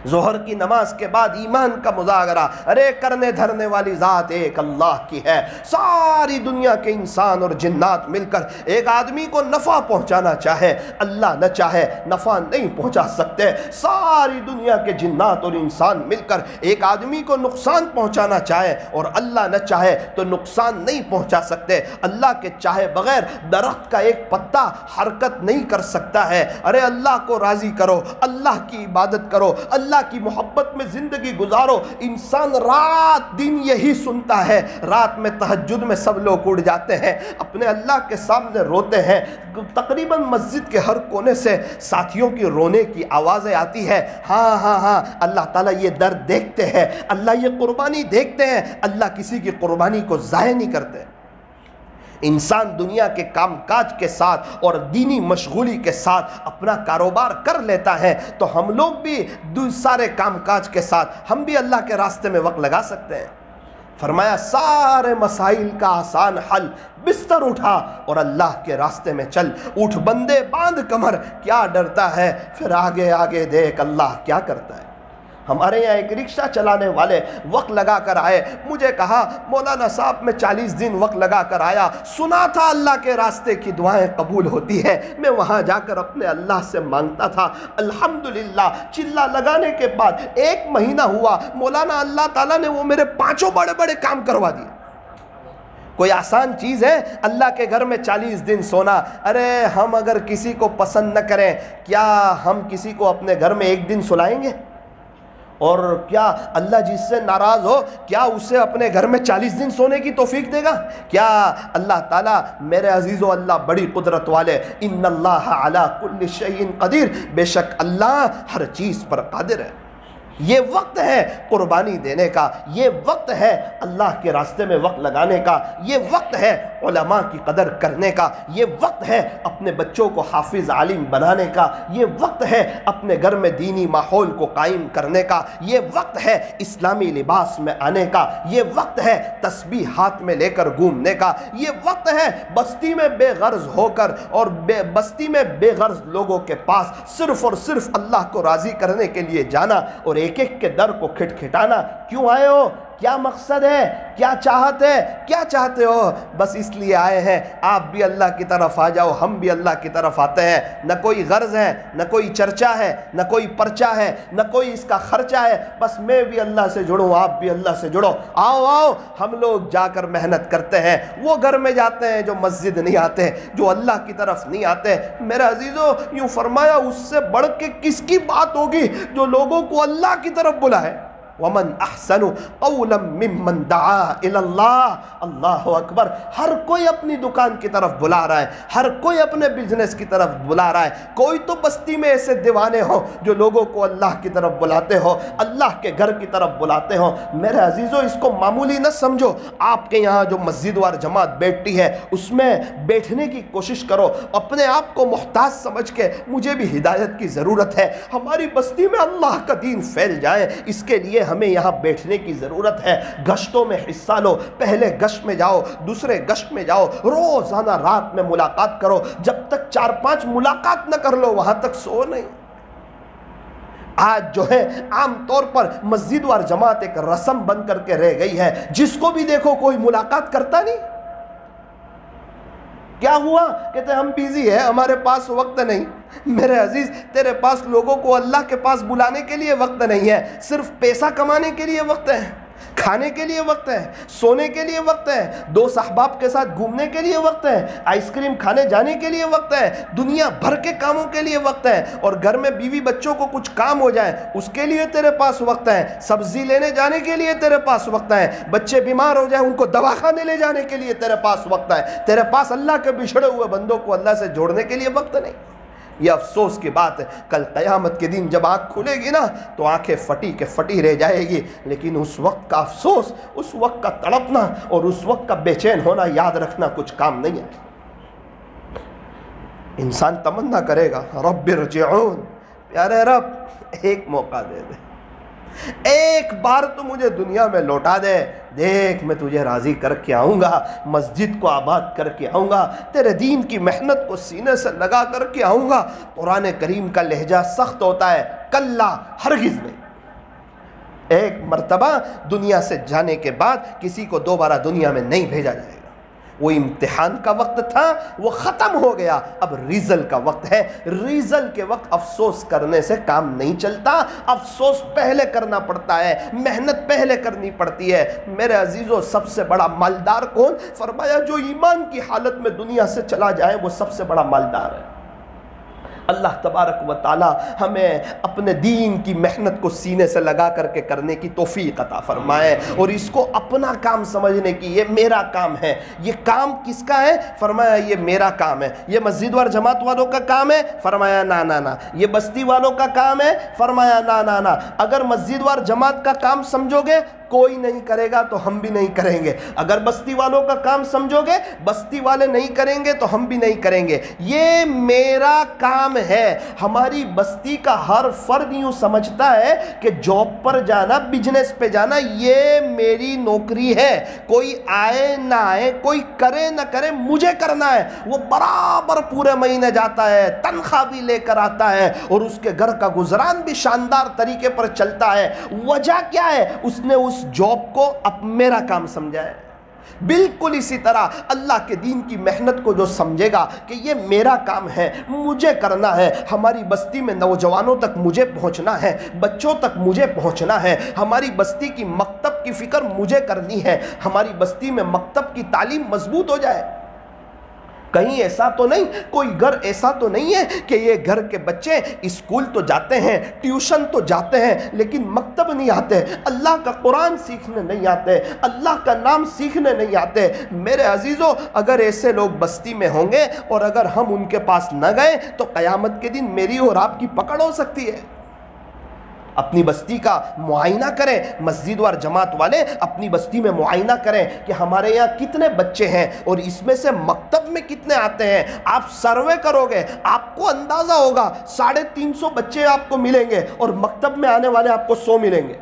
ظہر کی نماز کے بعد ایمان کا مذاکرہ، ارے کرنے دھرنے والی ذات ایک اللہ کی ہے، ساری دنیا کے انسان اور جنات مل کر ایک آدمی کو نفع پہنچانا چاہے، اللہ نہ چاہے نفع نہیں پہنچا سکتے، ساری دنیا کے جنات اور انسان مل کر ایک آدمی کو نقصان پہنچانا چاہے اور اللہ نہ چاہے تو نقصان نہیں پہنچا سکتے۔ اللہ کے چاہے بغیر درخت کا ایک پتا حرکت نہیں کر سکتا ہے۔ ارے اللہ کو راضی کرو، اللہ کی عبادت کرو، اللہ کی محبت میں زندگی گزارو۔ انسان رات دن یہی سنتا ہے، رات میں تہجد میں سب لوگ اٹھ جاتے ہیں، اپنے اللہ کے سامنے روتے ہیں، تقریباً مسجد کے ہر کونے سے ساتھیوں کی رونے کی آوازیں آتی ہے۔ ہاں ہاں ہاں، اللہ تعالیٰ یہ درد دیکھتے ہیں، اللہ یہ قربانی دیکھتے ہیں، اللہ کسی کی قربانی کو ضائع نہیں کرتے۔ انسان دنیا کے کام کاج کے ساتھ اور دینی مشغولی کے ساتھ اپنا کاروبار کر لیتا ہے، تو ہم لوگ بھی سارے کام کاج کے ساتھ ہم بھی اللہ کے راستے میں وقت لگا سکتے ہیں۔ فرمایا سارے مسائل کا آسان حل، بستر اٹھا اور اللہ کے راستے میں چل، اٹھ بندے باندھ کمر، کیا ڈرتا ہے، پھر آگے آگے دیکھ اللہ کیا کرتا ہے۔ ہمارے یہاں ایک رکشہ چلانے والے وقت لگا کر آئے، مجھے کہا مولانا صاحب میں 40 دن وقت لگا کر آیا، سنا تھا اللہ کے راستے کی دعائیں قبول ہوتی ہے، میں وہاں جا کر اپنے اللہ سے مانگتا تھا، الحمدللہ چلا لگانے کے بعد 1 مہینہ ہوا، مولانا اللہ تعالیٰ نے وہ میرے 5 بڑے بڑے کام کروا دیے۔ کوئی آسان چیز ہے اللہ کے گھر میں 40 دن سونا؟ ارے ہم اگر کسی کو پسند نہ کریں، کیا ہم کسی کو اپنے گھر میں 1 دن سلائیں گے؟ اور کیا اللہ جس سے ناراض ہو کیا اسے اپنے گھر میں 40 دن سونے کی توفیق دے گا؟ کیا اللہ تعالیٰ، میرے عزیزو اللہ بڑی قدرت والے، ان اللہ علی کل شیء قدیر، بے شک اللہ ہر چیز پر قادر ہے۔ یہ وقت ہے قربانی دینے کا، یہ وقت ہے اللہ کے راستے میں وقت لگانے کا، یہ وقت ہے علماء کی قدر کرنے کا، یہ وقت ہے اپنے بچوں کو حافظ عالم بنانے کا، یہ وقت ہے اپنے گھر میں دینی ماحول کو قائم کرنے کا، یہ وقت ہے اسلامی لباس میں آنے کا، یہ وقت ہے تسبیح ہاتھ میں لے کر گھومنے کا، یہ وقت ہے بستی میں بے غرض ہو کر اور بستی میں بے غرض لوگوں کے پاس صرف اور صرف اللہ کو راضی کرنے کے لیے جانا اور ایک ایک کے در کو کھٹکھٹانا۔ کیوں آئے ہو؟ کیا مقصد ہے، کیا چاہت ہے، کیا چاہتے ہو؟ بس اس لیے آئے ہیں آپ بھی اللہ کی طرف آ جاؤ، ہم بھی اللہ کی طرف آتے ہیں۔ نہ کوئی غرض ہے، نہ کوئی چرچا ہے، نہ کوئی پرچہ ہے، نہ کوئی اس کا خرچہ ہے، بس میں بھی اللہ سے جڑوں، آپ بھی اللہ سے جڑو۔ آؤ آؤ ہم لوگ جا کر محنت کرتے ہیں، وہ گھر میں جاتے ہیں جو مسجد نہیں آتے، جو اللہ کی طرف نہیں آتے۔ میرے عزیزو یوں فرمایا اس سے بڑھ کے کس کی بات ہوگی جو لوگوں کو اللہ کی طرف بلائے۔ وَمَنْ أَحْسَنُ قَوْلًا مِّمَّنْ دَعَا إِلَى اللَّهِ، اللہ اکبر۔ ہر کوئی اپنی دکان کی طرف بلا رہا ہے، ہر کوئی اپنے بزنس کی طرف بلا رہا ہے۔ کوئی تو بستی میں ایسے دیوانے ہو جو لوگوں کو اللہ کی طرف بلاتے ہو، اللہ کے گھر کی طرف بلاتے ہو۔ میرے عزیزو اس کو معمولی نہ سمجھو۔ آپ کے یہاں جو مسجد وار جماعت بیٹھتی ہے اس میں بیٹھنے کی کوشش کرو، اپنے آپ کو محتاج سمجھ کے مجھے بھی ہدایت کی ضرورت ہے، ہماری بستی میں اللہ کا دین پھیل جائے، اس کے لیے ہمیں یہاں بیٹھنے کی ضرورت ہے۔ گشتوں میں حصہ لو، پہلے گشت میں جاؤ، دوسرے گشت میں جاؤ، روزانہ رات میں ملاقات کرو۔ جب تک 4-5 ملاقات نہ کر لو وہاں تک سو نہیں۔ آج جو ہے عام طور پر مسجد وار جماعت ایک رسم بن کر کے رہ گئی ہے، جس کو بھی دیکھو کوئی ملاقات کرتا نہیں۔ کیا ہوا؟ کہتے ہم بیزی ہیں، ہمارے پاس وقت نہیں۔ میرے عزیز تیرے پاس لوگوں کو اللہ کے پاس بلانے کے لیے وقت نہیں ہے، صرف پیسہ کمانے کے لیے وقت ہے، کھانے کے لیے وقت ہے، سونے کے لیے وقت ہے، دوست احباب کے ساتھ گھومنے کے لیے وقت ہے، آئس کریم کھانے جانے کے لیے وقت ہے، دنیا بھر کے کاموں کے لیے وقت ہے، اور گھر میں بیوی بچوں کو کچھ کام ہو جائے اس کے لیے تیرے پاس وقت ہے، سبزی لینے جانے کے لیے تیرے پاس وقت ہے، بچے بیمار ہو جائیں ان کو دواخانے لے جانے کے لیے تیرے پاس وقت ہے، تیرے پاس اللہ کے بچھڑے ہوئے بندوں کو اللہ سے جوڑنے کے لیے وقت نہیں۔ یہ افسوس کی بات ہے، کل قیامت کے دن جب آنکھ کھلے گی نا تو آنکھیں پھٹی کے پھٹی رہ جائے گی، لیکن اس وقت کا افسوس، اس وقت کا تڑپنا اور اس وقت کا بے چین ہونا یاد رکھنا کچھ کام نہیں ہے۔ انسان تمنا کرے گا رب ارجعون، پیارے رب ایک موقع دے دے، ایک بار تو مجھے دنیا میں لوٹا دے، دیکھ میں تجھے راضی کر کے آؤں گا، مسجد کو آباد کر کے آؤں گا، تیرے دین کی محنت کو سینے سے لگا کر کے آؤں گا۔ قرآن کریم کا لہجہ سخت ہوتا ہے، کلا ہرگز نہیں۔ ایک مرتبہ دنیا سے جانے کے بعد کسی کو دوبارہ دنیا میں نہیں بھیجا جائے گا۔ وہ امتحان کا وقت تھا، وہ ختم ہو گیا، اب ریزل کا وقت ہے۔ ریزل کے وقت افسوس کرنے سے کام نہیں چلتا، افسوس پہلے کرنا پڑتا ہے، محنت پہلے کرنی پڑتی ہے۔ میرے عزیزو سب سے بڑا مالدار کون؟ فرمایا جو ایمان کی حالت میں دنیا سے چلا جائے وہ سب سے بڑا مالدار ہے۔ اللہ تبارک و تعالی ہمیں اپنے دین کی محنت کو سینے سے لگا کر کے کرنے کی توفیق عطا فرمائے، اور اس کو اپنا کام سمجھنے کی، یہ میرا کام ہے۔ یہ کام کس کا ہے؟ فرمایا یہ میرا کام ہے۔ یہ مسجد وار جماعت والوں کا کام ہے؟ فرمایا نا نا نا۔ یہ بستی والوں کا کام ہے؟ فرمایا نا نا نا۔ اگر مسجد وار جماعت کا کام سمجھو گے کوئی نہیں کرے گا تو ہم بھی نہیں کریں گے، اگر بستی والوں کا کام سمجھو گے بستی والے نہیں کریں گے تو ہم بھی نہیں کریں گے۔ یہ میرا کام ہے۔ ہماری بستی کا ہر فرد یوں سمجھتا ہے کہ جاب پر جانا، بزنس پہ جانا یہ میری نوکری ہے، کوئی آئے نہ آئے، کوئی کرے نہ کرے، مجھے کرنا ہے۔ وہ برابر پورے مہینے جاتا ہے، تنخواہ بھی لے کر آتا ہے، اور اس کے گھر کا گزران بھی شاندار طریقے پر چلتا ہے۔ وجہ کیا ہے؟ اس نے اس جاب کو اب میرا کام سمجھا ہے۔ بالکل اسی طرح اللہ کے دین کی محنت کو جو سمجھے گا کہ یہ میرا کام ہے، مجھے کرنا ہے، ہماری بستی میں نوجوانوں تک مجھے پہنچنا ہے، بچوں تک مجھے پہنچنا ہے، ہماری بستی کی مکتب کی فکر مجھے کرنی ہے، ہماری بستی میں مکتب کی تعلیم مضبوط ہو جائے۔ کہیں ایسا تو نہیں، کوئی گھر ایسا تو نہیں ہے کہ یہ گھر کے بچے اسکول تو جاتے ہیں، ٹیوشن تو جاتے ہیں، لیکن مکتب نہیں آتے، اللہ کا قرآن سیکھنے نہیں آتے، اللہ کا نام سیکھنے نہیں آتے۔ میرے عزیزو اگر ایسے لوگ بستی میں ہوں گے اور اگر ہم ان کے پاس نہ گئے تو قیامت کے دن میری اور آپ کی پکڑ ہو سکتی ہے۔ اپنی بستی کا معائنہ کریں، مسجد وار جماعت والے اپنی بستی میں معائنہ کریں کہ ہمارے یہاں کتنے بچے ہیں اور اس میں سے مکتب میں کتنے آتے ہیں۔ آپ سروے کرو گے آپ کو اندازہ ہوگا 350 بچے آپ کو ملیں گے اور مکتب میں آنے والے آپ کو 100 ملیں گے۔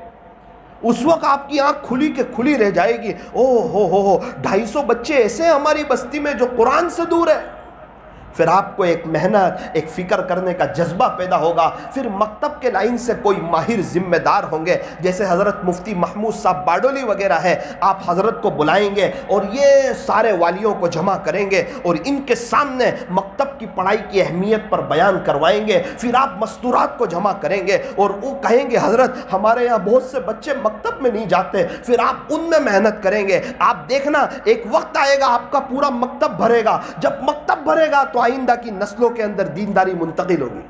اس وقت آپ کی آنکھ کھلی کے کھلی رہ جائے گی، او ہو 250 بچے ایسے ہیں ہماری بستی میں جو قرآن سے دور ہے۔ پھر آپ کو ایک محنت، ایک فکر کرنے کا جذبہ پیدا ہوگا. پھر مکتب کے لائن سے کوئی ماہر ذمہ دار ہوں گے، جیسے حضرت مفتی محمود صاحب باڈولی وغیرہ ہے، آپ حضرت کو بلائیں گے اور یہ سارے والیوں کو جمع کریں گے اور ان کے سامنے مکتب کی پڑھائی کی اہمیت پر بیان کروائیں گے. پھر آپ مستورات کو جمع کریں گے اور وہ کہیں گے حضرت ہمارے یہاں بہت سے بچے مکتب میں نہیں جاتے. پھر آپ ان میں محنت کریں گے. آپ دیکھنا ایک وقت آئے گا آپ کا پورا مکتب بھرے گا. جب مکتب بھرے گا تو آئندہ کی نسلوں کے اندر دینداری منتقل ہوگی.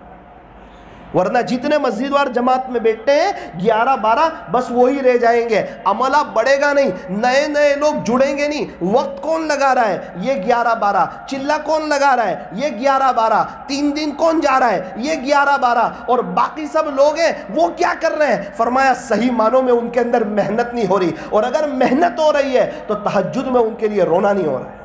ورنہ جتنے مسجد وار جماعت میں بیٹھتے ہیں 11-12 بس وہی رہ جائیں گے. عملہ بڑھے گا نہیں، نئے نئے لوگ جڑیں گے نہیں. وقت کون لگا رہا ہے؟ یہ 11-12. چلہ کون لگا رہا ہے؟ یہ 11-12. 3 دن کون جا رہا ہے؟ یہ 11-12. اور باقی سب لوگ ہیں وہ کیا کر رہے ہیں؟ فرمایا صحیح معنوں میں ان کے اندر محنت نہیں ہو رہی. اور اگر محنت ہو رہی ہے تو تہجد میں ان کے لیے رونا نہیں ہو رہا ہے.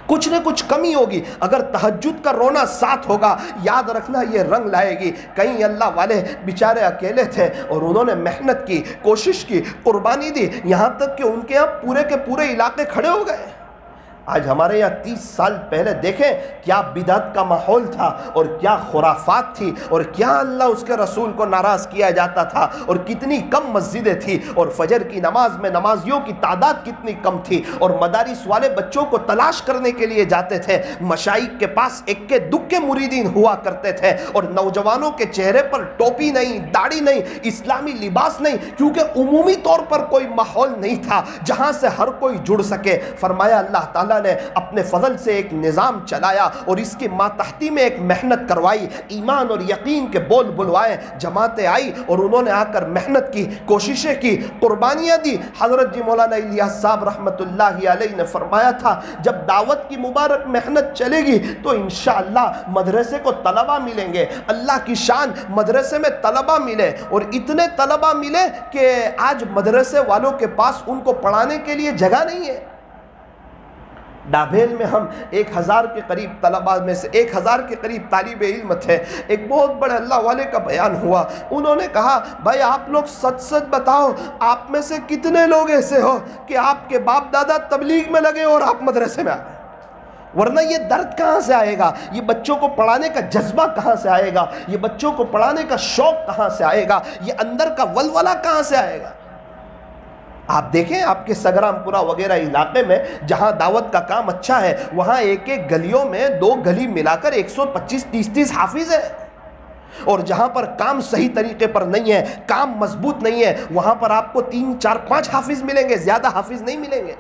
کچھ نہ کچھ کمی ہوگی. اگر تہجد کا رونا ساتھ ہوگا یاد رکھنا یہ رنگ لائے گی. کئی اللہ والے بیچارے اکیلے تھے اور انہوں نے محنت کی، کوشش کی، قربانی دی، یہاں تک کہ ان کے یہاں پورے کے پورے علاقے کھڑے ہو گئے. آج ہمارے یہاں 30 سال پہلے دیکھیں کیا بدعت کا ماحول تھا اور کیا خرافات تھی اور کیا اللہ اس کے رسول کو ناراض کیا جاتا تھا اور کتنی کم مسجدیں تھی اور فجر کی نماز میں نمازیوں کی تعداد کتنی کم تھی اور مدارس والے بچوں کو تلاش کرنے کے لیے جاتے تھے. مشائخ کے پاس اکے دکے مریدین ہوا کرتے تھے اور نوجوانوں کے چہرے پر ٹوپی نہیں، داڑھی نہیں، اسلامی لباس نہیں، کیونکہ عمومی طور پر کوئی ماحول نہیں تھا جہاں سے ہر کوئی جڑ سکے. فرمایا اللہ تعالیٰ نے اپنے فضل سے ایک نظام چلایا اور اس کی ماتحتی میں ایک محنت کروائی، ایمان اور یقین کے بول بلوائے. جماعتیں آئی اور انہوں نے آ کر محنت کی، کوششیں کی، قربانیاں دی. حضرت جی مولانا الیاس صاحب رحمت اللہ علیہ نے فرمایا تھا جب دعوت کی مبارک محنت چلے گی تو انشاءاللہ مدرسے کو طلبہ ملیں گے. اللہ کی شان مدرسے میں طلبہ ملے اور اتنے طلبہ ملے کہ آج مدرسے والوں کے پاس ان کو پڑھانے کے لیے جگہ نہیں ہے. ڈابھیل میں ہم 1000 کے قریب طلباء میں سے 1000 کے قریب طالب علم تھے. ایک بہت بڑے اللہ والے کا بیان ہوا. انہوں نے کہا بھائی آپ لوگ سچ سچ بتاؤ آپ میں سے کتنے لوگ ایسے ہو کہ آپ کے باپ دادا تبلیغ میں لگے اور آپ مدرسے میں آ گئے؟ ورنہ یہ درد کہاں سے آئے گا؟ یہ بچوں کو پڑھانے کا جذبہ کہاں سے آئے گا؟ یہ بچوں کو پڑھانے کا شوق کہاں سے آئے گا؟ یہ اندر کا ولولہ کہاں سے آئے گا؟ آپ دیکھیں آپ کے سگرام پورہ وغیرہ علاقے میں جہاں دعوت کا کام اچھا ہے وہاں ایک ایک گلیوں میں 2 گلی ملا کر 125-30 حافظ ہیں. اور جہاں پر کام صحیح طریقے پر نہیں ہے، کام مضبوط نہیں ہے، وہاں پر آپ کو 3, 4, 5 حافظ ملیں گے، زیادہ حافظ نہیں ملیں گے.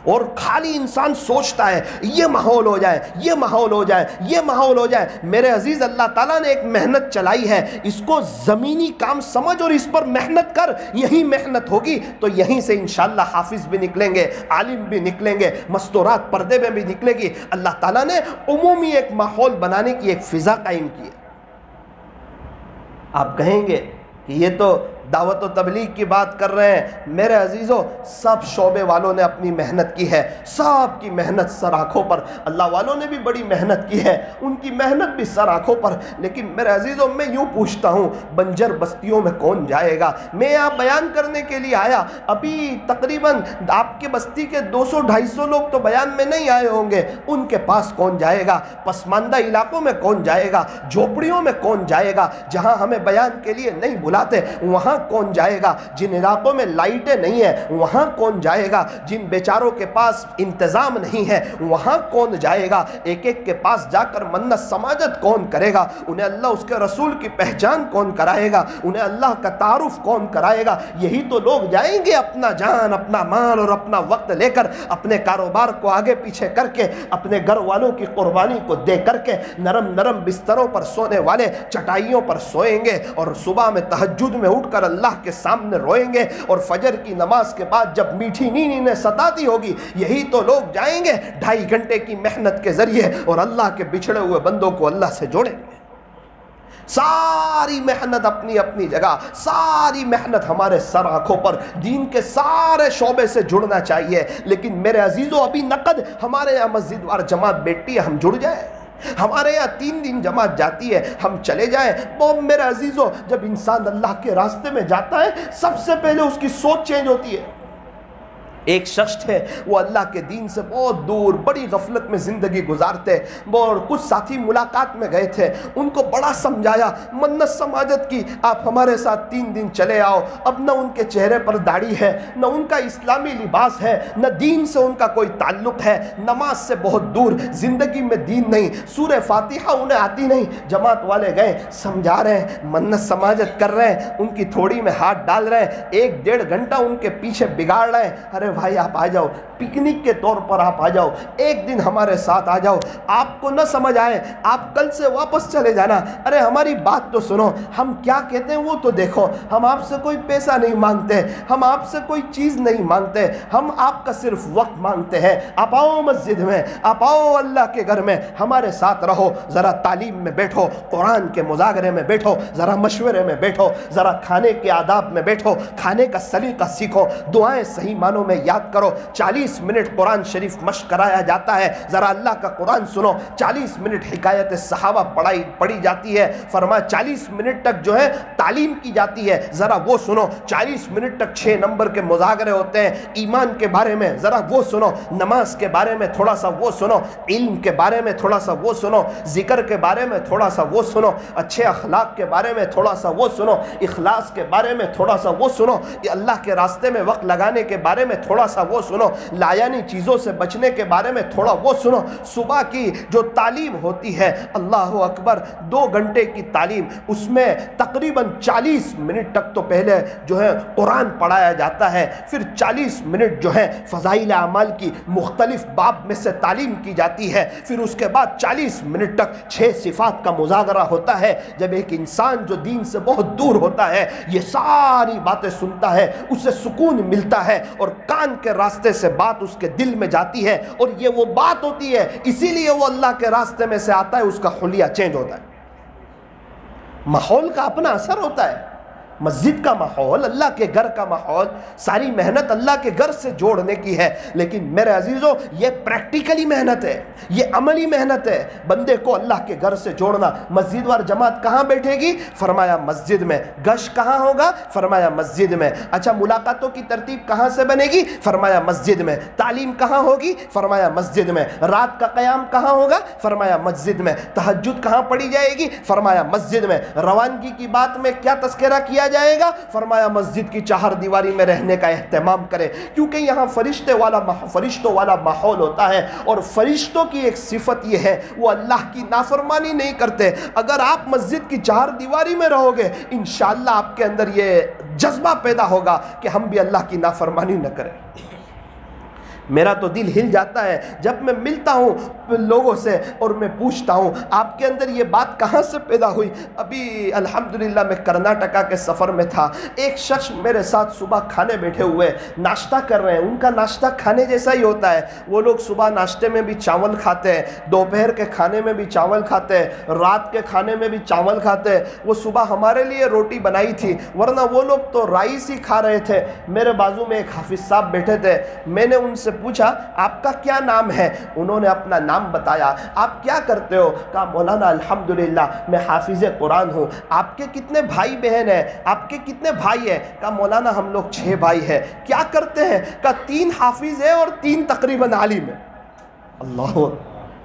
اور خالی انسان سوچتا ہے یہ ماحول ہو جائے، یہ ماحول ہو جائے، یہ ماحول ہو جائے. میرے عزیز اللہ تعالیٰ نے ایک محنت چلائی ہے، اس کو زمینی کام سمجھ اور اس پر محنت کر. یہی محنت ہوگی تو یہیں سے انشاءاللہ حافظ بھی نکلیں گے، عالم بھی نکلیں گے، مستورات پردے میں بھی نکلے گی. اللہ تعالیٰ نے عمومی ایک ماحول بنانے کی ایک فضا قائم کی ہے. آپ کہیں گے کہ یہ تو دعوت و تبلیغ کی بات کر رہے ہیں. میرے عزیزوں سب شعبے والوں نے اپنی محنت کی ہے، سب کی محنت سر آنکھوں پر. اللہ والوں نے بھی بڑی محنت کی ہے، ان کی محنت بھی سر آنکھوں پر. لیکن میرے عزیزوں میں یوں پوچھتا ہوں بنجر بستیوں میں کون جائے گا؟ میں یہاں بیان کرنے کے لیے آیا، ابھی تقریباً آپ کے بستی کے 200-250 لوگ تو بیان میں نہیں آئے ہوں گے. ان کے پاس کون جائے گا؟ پسماندہ علاقوں میں کون جائے گا؟ جھوپڑیوں میں کون جائے گا؟ جہاں ہمیں بیان کے لیے نہیں بلاتے وہاں کون جائے گا؟ جن علاقوں میں لائٹیں نہیں ہیں وہاں کون جائے گا؟ جن بیچاروں کے پاس انتظام نہیں ہے وہاں کون جائے گا؟ ایک ایک کے پاس جا کر منت سماجت کون کرے گا؟ انہیں اللہ اس کے رسول کی پہچان کون کرائے گا؟ انہیں اللہ کا تعارف کون کرائے گا؟ یہی تو لوگ جائیں گے اپنا جان، اپنا مال اور اپنا وقت لے کر، اپنے کاروبار کو آگے پیچھے کر کے، اپنے گھر والوں کی قربانی کو دے کر کے نرم نرم بستروں پر سونے والے چٹائیوں پر سوئیں گے اور صبح میں تہجد میں اٹھ کر اللہ کے سامنے روئیں گے. اور فجر کی نماز کے بعد جب میٹھی نیند انہیں ستاتی ہوگی یہی تو لوگ جائیں گے 2.5 گھنٹے کی محنت کے ذریعے اور اللہ کے بچھڑے ہوئے بندوں کو اللہ سے جوڑیں گے. ساری محنت اپنی اپنی جگہ، ساری محنت ہمارے سر آنکھوں پر، دین کے سارے شعبے سے جڑنا چاہیے. لیکن میرے عزیزوں ابھی نقد ہمارے یہاں مسجد وار جماعت بیٹھی ہے، ہم جڑ جائیں. ہمارے یہاں 3 دن جماعت جاتی ہے، ہم چلے جائیں. وہ میرے عزیزوں جب انسان اللہ کے راستے میں جاتا ہے سب سے پہلے اس کی سوچ چینج ہوتی ہے. ایک شخص تھے وہ اللہ کے دین سے بہت دور بڑی غفلت میں زندگی گزارتے، اور کچھ ساتھی ملاقات میں گئے تھے، ان کو بڑا سمجھایا، منت سماجت کی آپ ہمارے ساتھ 3 دن چلے آؤ۔ اب نہ ان کے چہرے پر داڑھی ہے، نہ ان کا اسلامی لباس ہے، نہ دین سے ان کا کوئی تعلق ہے، نماز سے بہت دور، زندگی میں دین نہیں، سورہ فاتحہ انہیں آتی نہیں۔ جماعت والے گئے، سمجھا رہے ہیں، منت سماجت کر رہے ہیں، ان کی تھوڑی میں ہاتھ ڈال رہے ہیں، 1-1.5 گھنٹہ ان کے پیچھے بگاڑ رہے ہیں۔ ارے بھائی آپ آ جاؤ، پکنک کے طور پر آپ آ جاؤ، ایک دن ہمارے ساتھ آ جاؤ، آپ کو نہ سمجھ آئے آپ کل سے واپس چلے جانا۔ ارے ہماری بات تو سنو، ہم کیا کہتے ہیں وہ تو دیکھو، ہم آپ سے کوئی پیسہ نہیں مانگتے، ہم آپ سے کوئی چیز نہیں مانگتے، ہم آپ کا صرف وقت مانگتے ہیں۔ آپ آؤ مسجد میں، آپ آؤ اللہ کے گھر میں، ہمارے ساتھ رہو، ذرا تعلیم میں بیٹھو، قرآن کے مذاکرے میں بیٹھو، ذرا مشورے میں بیٹھو، ذرا کھانے کے آداب میں بیٹھو، کھانے کا سلیقہ سیکھو، دعائیں صحیح معنوں میں یاد کرو۔ 40 منٹ قرآن شریف مشق کرایا جاتا ہے، ذرا اللہ کا قرآن سنو۔ 40 منٹ حکایت صحابہ پڑھی جاتی ہے، فرمایا 40 منٹ تک جو ہے تعلیم کی جاتی ہے، ذرا وہ سنو۔ 40 منٹ تک 6 نمبر کے مذاکرے ہوتے ہیں، ایمان کے بارے میں ذرا وہ سنو، نماز کے بارے میں تھوڑا سا وہ سنو، علم کے بارے میں تھوڑا سا وہ سنو، ذکر کے بارے میں تھوڑا سا وہ سنو، اچھے اخلاق کے بارے میں تھوڑا سا وہ سنو، اخلاص کے بارے میں تھوڑا سا وہ سنو، اللہ کے راستے میں وقت لگانے کے بارے میں تھوڑا سا وہ سنو، لایانی چیزوں سے بچنے کے بارے میں تھوڑا وہ سنو۔ صبح کی جو تعلیم ہوتی ہے، اللہ اکبر، 2 گھنٹے کی تعلیم، اس میں تقریباً 40 منٹ تک تو پہلے جو ہے قرآن پڑھایا جاتا ہے، پھر 40 منٹ جو ہے فضائل اعمال کی مختلف باب میں سے تعلیم کی جاتی ہے، پھر اس کے بعد 40 منٹ تک 6 صفات کا مذاکرہ ہوتا ہے۔ جب ایک انسان جو دین سے بہت دور ہوتا ہے یہ ساری باتیں سنتا ہے، اسے سکون ملتا ہے، اور کان کے راستے سے بات اس کے دل میں جاتی ہے، اور یہ وہ بات ہوتی ہے، اسی لیے وہ اللہ کے راستے میں سے آتا ہے، اس کا حلیہ چینج ہوتا ہے۔ ماحول کا اپنا اثر ہوتا ہے، مسجد کا ماحول، اللہ کے گھر کا ماحول، ساری محنت اللہ کے گھر سے جوڑنے کی ہے، لیکن میرے عزیزوں یہ پریکٹیکلی محنت ہے، یہ عملی محنت ہے، بندے کو اللہ کے گھر سے جوڑنا۔ مسجد وار جماعت کہاں بیٹھے گی؟ فرمایا مسجد میں۔ گشت کہاں ہوگا؟ فرمایا مسجد میں۔ اچھا ملاقاتوں کی ترتیب کہاں سے بنے گی؟ فرمایا مسجد میں۔ تعلیم کہاں ہوگی؟ فرمایا مسجد میں۔ رات کا قیام کہاں ہوگا؟ فرمایا مسجد میں۔ تہجد کہاں پڑھی جائے گی؟ فرمایا مسجد میں۔ روانگی کی بات میں کیا تذکرہ کیا جائے گا؟ فرمایا مسجد کی 4 دیواری میں رہنے کا اہتمام کرے، کیونکہ یہاں فرشتوں والا ماحول ہوتا ہے، اور فرشتوں کی ایک صفت یہ ہے وہ اللہ کی نافرمانی نہیں کرتے۔ اگر آپ مسجد کی 4 دیواری میں رہو گے انشاءاللہ آپ کے اندر یہ جذبہ پیدا ہوگا کہ ہم بھی اللہ کی نافرمانی نہ کریں۔ میرا تو دل ہل جاتا ہے جب میں ملتا ہوں لوگوں سے اور میں پوچھتا ہوں آپ کے اندر یہ بات کہاں سے پیدا ہوئی۔ ابھی الحمدللہ میں کرناٹکا کے سفر میں تھا، ایک شخص میرے ساتھ صبح کھانے بیٹھے ہوئے ناشتہ کر رہے ہیں، ان کا ناشتہ کھانے جیسا ہی ہوتا ہے، وہ لوگ صبح ناشتے میں بھی چاول کھاتے ہیں، دوپہر کے کھانے میں بھی چاول کھاتے ہیں، رات کے کھانے میں بھی چاول کھاتے ہیں۔ وہ صبح ہمارے لیے روٹی بنائی تھی، ورنہ وہ لوگ تو رائس ہی کھا رہے تھے۔ میرے بازو میں ایک حافظ صاحب بیٹھے تھے، میں نے ان سے پوچھا آپ کا کیا نام ہے؟ انہوں نے اپنا نام بتایا۔ آپ کیا کرتے ہو؟ کہا مولانا الحمدللہ میں حافظ قرآن ہوں۔ آپ کے کتنے بھائی بہن ہیں؟ آپ کے کتنے بھائی ہیں؟ کہا مولانا ہم لوگ 6 بھائی ہیں۔ کیا کرتے ہیں؟ کہا 3 حافظ ہیں اور 3 تقریباً عالم ہیں۔ اللہ،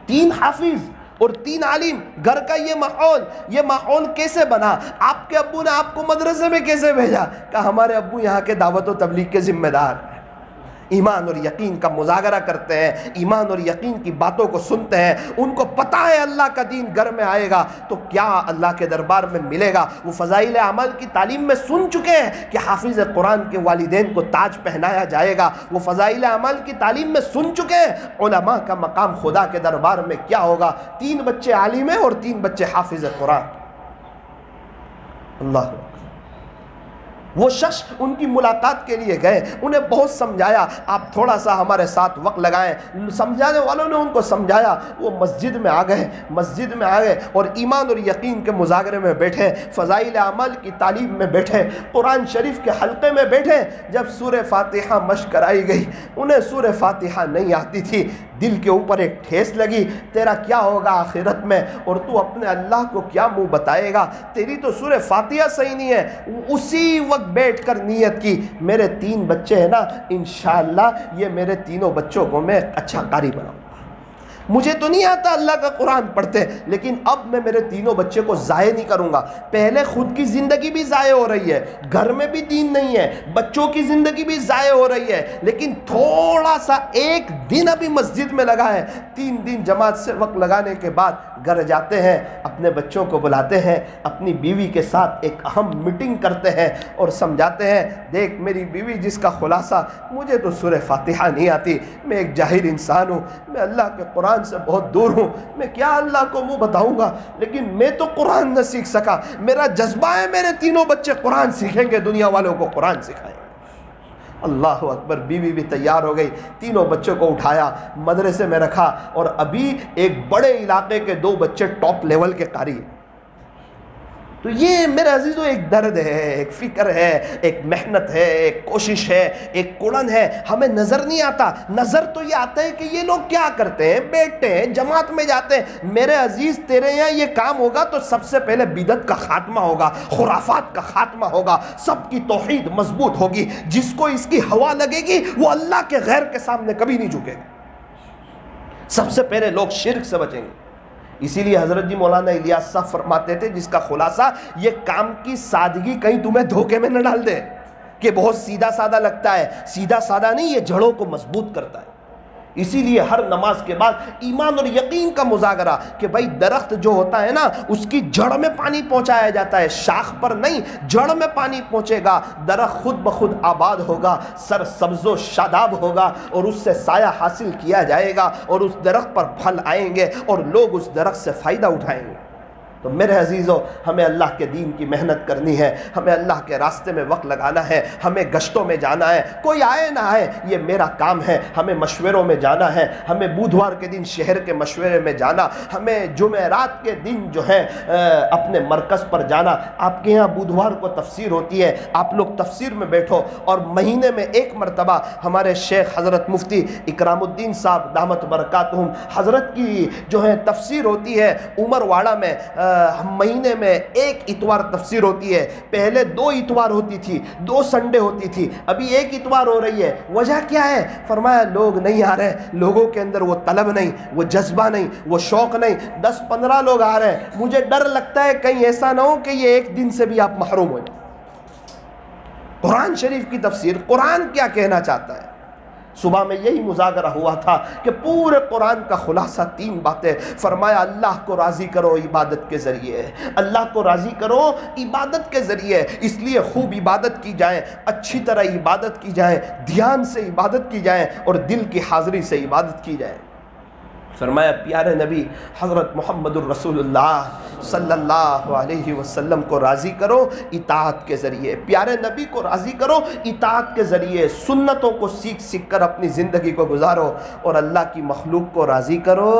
3 حافظ اور 3 عالم، گھر کا یہ ماحول کیسے بنا؟ آپ کے ابو نے آپ کو مدرسے میں کیسے بھیجا؟ کہا ہمارے ابو یہاں کے دعوت و تبلیغ کے ذمہ دار ہیں، ایمان اور یقین کا مذاکرہ کرتے ہیں، ایمان اور یقین کی باتوں کو سنتے ہیں، ان کو پتہ ہے اللہ کا دین گھر میں آئے گا تو کیا اللہ کے دربار میں ملے گا۔ وہ فضائل اعمال کی تعلیم میں سن چکے ہیں کہ حافظ قرآن کے والدین کو تاج پہنایا جائے گا، وہ فضائل اعمال کی تعلیم میں سن چکے ہیں علماء کا مقام خدا کے دربار میں کیا ہوگا۔ 3 بچے عالم ہیں اور 3 بچے حافظ قرآن۔ اللہ، وہ شخص ان کی ملاقات کے لیے گئے، انہیں بہت سمجھایا آپ تھوڑا سا ہمارے ساتھ وقت لگائیں، سمجھانے والوں نے ان کو سمجھایا، وہ مسجد میں آ گئے اور ایمان اور یقین کے مذاکرے میں بیٹھے، فضائل اعمال کی تعلیم میں بیٹھے، قرآن شریف کے حلقے میں بیٹھے۔ جب سورہ فاتحہ مشق کرائی گئی، انہیں سورہ فاتحہ نہیں آتی تھی، دل کے اوپر ایک ٹھیس لگی، تیرا کیا ہوگا آخرت میں، اور تو اپنے اللہ کو کیا منہ بتائے گا، تیری تو سورہ فاتحہ صحیح نہیں ہے۔ اسی وقت بیٹھ کر نیت کی، میرے 3 بچے ہیں نا، انشاءاللہ یہ میرے تینوں بچوں کو میں اچھا قاری بناؤں گا۔ مجھے تو نہیں آتا اللہ کا قرآن پڑھتے، لیکن اب میں میرے تینوں بچے کو ضائع نہیں کروں گا۔ پہلے خود کی زندگی بھی ضائع ہو رہی ہے، گھر میں بھی دین نہیں ہے، بچوں کی زندگی بھی ضائع ہو رہی ہے، لیکن تھوڑا سا ایک دن ابھی مسجد میں لگا ہے، 3 دن جماعت سے وقت لگانے کے بعد گھر جاتے ہیں، اپنے بچوں کو بلاتے ہیں، اپنی بیوی کے ساتھ ایک اہم میٹنگ کرتے ہیں اور سمجھاتے ہیں، دیکھ میری بیوی جس کا خلاصہ، مجھے تو سورہ فاتحہ نہیں آتی، میں ایک جاہل انسان ہوں، میں اللہ کے قرآن سے بہت دور ہوں، میں کیا اللہ کو منہ بتاؤں گا، لیکن میں تو قرآن نہ سیکھ سکا، میرا جذبہ ہے میرے تینوں بچے قرآن سیکھیں گے، دنیا والوں کو قرآن سکھائیں گے۔ اللہ اکبر، بیوی بھی تیار ہو گئی، تینوں بچوں کو اٹھایا، مدرسے میں رکھا، اور ابھی ایک بڑے علاقے کے 2 بچے ٹاپ لیول کے قاری ہیں۔ تو یہ میرے عزیزو ایک درد ہے، ایک فکر ہے، ایک محنت ہے، ایک کوشش ہے، ایک کڑن ہے، ہمیں نظر نہیں آتا۔ نظر تو یہ آتا ہے کہ یہ لوگ کیا کرتے ہیں، بیٹھتے ہیں، جماعت میں جاتے ہیں۔ میرے عزیز، تیرے یہاں یہ کام ہوگا تو سب سے پہلے بدعت کا خاتمہ ہوگا، خرافات کا خاتمہ ہوگا، سب کی توحید مضبوط ہوگی۔ جس کو اس کی ہوا لگے گی وہ اللہ کے غیر کے سامنے کبھی نہیں جھکے گا۔ سب سے پہلے لوگ شرک سے بچیں گے۔ اسی لیے حضرت جی مولانا الیاس صاحب فرماتے تھے، جس کا خلاصہ، یہ کام کی سادگی کہیں تمہیں دھوکے میں نہ ڈال دے کہ بہت سیدھا سادہ لگتا ہے، سیدھا سادہ نہیں، یہ جڑوں کو مضبوط کرتا ہے۔ اسی لیے ہر نماز کے بعد ایمان اور یقین کا مذاکرہ کہ بھائی درخت جو ہوتا ہے نا، اس کی جڑ میں پانی پہنچایا جاتا ہے، شاخ پر نہیں، جڑ میں پانی پہنچے گا، درخت خود بخود آباد ہوگا، سر سبز و شاداب ہوگا، اور اس سے سایہ حاصل کیا جائے گا، اور اس درخت پر پھل آئیں گے، اور لوگ اس درخت سے فائدہ اٹھائیں گے۔ تو میرے عزیزو، ہمیں اللہ کے دین کی محنت کرنی ہے، ہمیں اللہ کے راستے میں وقت لگانا ہے، ہمیں گشتوں میں جانا ہے، کوئی آئے نہ آئے یہ میرا کام ہے، ہمیں مشوروں میں جانا ہے، ہمیں بدھوار کے دن شہر کے مشورے میں جانا، ہمیں جمعرات کے دن جو ہے اپنے مرکز پر جانا۔ آپ کے یہاں بدھوار کو تفسیر ہوتی ہے، آپ لوگ تفسیر میں بیٹھو، اور مہینے میں 1 مرتبہ ہمارے شیخ حضرت مفتی اکرام الدین صاحب دامت برکاتہم حضرت کی جو ہے تفسیر ہوتی ہے عمر واڑہ میں۔ مہینے میں 1 اتوار تفسیر ہوتی ہے، پہلے 2 اتوار ہوتی تھی، 2 سنڈے ہوتی تھی، ابھی 1 اتوار ہو رہی ہے۔ وجہ کیا ہے؟ فرمایا لوگ نہیں آ رہے، لوگوں کے اندر وہ طلب نہیں، وہ جذبہ نہیں، وہ شوق نہیں۔ 10-15 لوگ آ رہے ہیں، مجھے ڈر لگتا ہے کہیں ایسا نہ ہو کہ یہ 1 دن سے بھی آپ محروم ہو جائیں۔ قرآن شریف کی تفسیر، قرآن کیا کہنا چاہتا ہے؟ صبح میں یہی مذاکرہ ہوا تھا کہ پورے قرآن کا خلاصہ 3 باتیں۔ فرمایا اللہ کو راضی کرو عبادت کے ذریعے، اللہ کو راضی کرو عبادت کے ذریعے، اس لیے خوب عبادت کی جائے، اچھی طرح عبادت کی جائے، دھیان سے عبادت کی جائے، اور دل کی حاضری سے عبادت کی جائے۔ فرمایا پیارے نبی حضرت محمد الرسول اللہ صلی اللہ علیہ وسلم کو راضی کرو اطاعت کے ذریعے، پیارے نبی کو راضی کرو اطاعت کے ذریعے، سنتوں کو سیکھ کر اپنی زندگی کو گزارو، اور اللہ کی مخلوق کو راضی کرو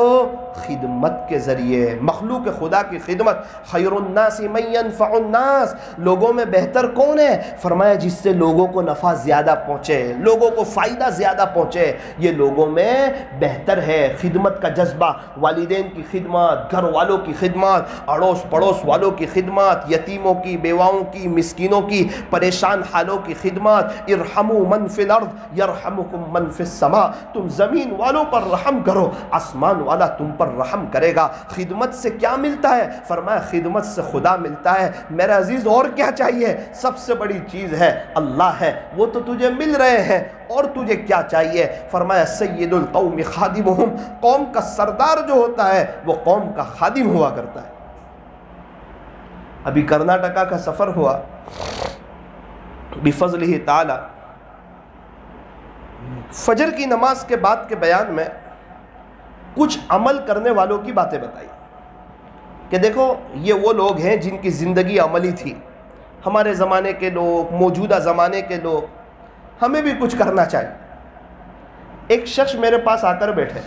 خدمت کے ذریعے، مخلوق خدا کی خدمت۔ خیر الناس من ينفع الناس، لوگوں میں بہتر کون ہے؟ فرمایا جس سے لوگوں کو نفع زیادہ پہنچے، لوگوں کو فائدہ زیادہ پہنچے، یہ لوگوں میں بہتر ہے۔ خدمت کا جذبہ، والدین کی خدمت، گھر والوں کی خدمت، اڑوس پڑوس والوں کی خدمت، یتیموں کی، بیواؤں کی، مسکینوں کی، پریشان حالوں کی خدمت۔ ارحموا من فی الارض یرحمکم من فی السماء، تم زمین والوں پر رحم کرو، آسمان والا تم پر رحم کرے گا۔ خدمت سے کیا ملتا ہے؟ فرمایا خدمت سے خدا ملتا ہے۔ میرے عزیز اور کیا چاہیے؟ سب سے بڑی چیز ہے اللہ ہے، وہ تو تجھے مل رہے ہیں، اور تجھے کیا چاہیے؟ فرمایا سید القوم خادمہم، قوم کا سردار جو ہوتا ہے وہ قوم کا خادم ہوا کرتا ہے۔ ابھی کرناٹکا کا سفر ہوا، بفضلہ تعالی فجر کی نماز کے بعد کے بیان میں کچھ عمل کرنے والوں کی باتیں بتائی کہ دیکھو یہ وہ لوگ ہیں جن کی زندگی عملی تھی، ہمارے زمانے کے لوگ، موجودہ زمانے کے لوگ، ہمیں بھی کچھ کرنا چاہیے۔ ایک شخص میرے پاس آ کر بیٹھے،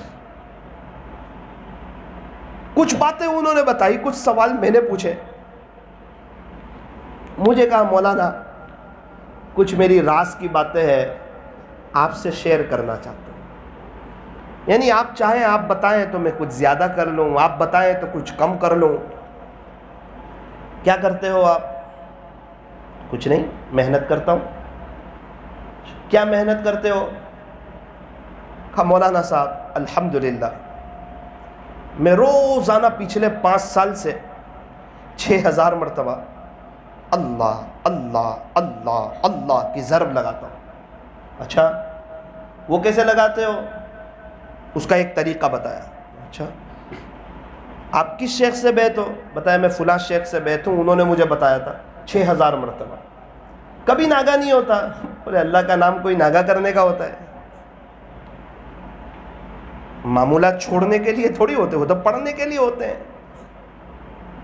کچھ باتیں انہوں نے بتائی، کچھ سوال میں نے پوچھے، مجھے کہا مولانا کچھ میری راز کی باتیں ہیں آپ سے شیئر کرنا چاہتا ہوں۔ یعنی آپ چاہیں آپ بتائیں تو میں کچھ زیادہ کر لوں، آپ بتائیں تو کچھ کم کر لوں. کیا کرتے ہو آپ؟ کچھ نہیں، محنت کرتا ہوں. کیا محنت کرتے ہو؟ کہا مولانا صاحب الحمدللہ میں روزانہ پچھلے 5 سال سے 6000 مرتبہ اللہ اللہ اللہ اللہ کی ضرب لگاتا ہوں. اچھا وہ کیسے لگاتے ہو؟ اس کا ایک طریقہ بتایا. اچھا آپ کس شیخ سے بیعت ہو؟ بتایا میں فلاں شیخ سے بیعت ہوں، انہوں نے مجھے بتایا تھا 6000 مرتبہ. کبھی ناگا نہیں ہوتا. بولے اللہ کا نام کوئی ناگا کرنے کا ہوتا ہے؟ معمولات چھوڑنے کے لیے تھوڑی ہوتے، وہ تو پڑھنے کے لیے ہوتے ہیں.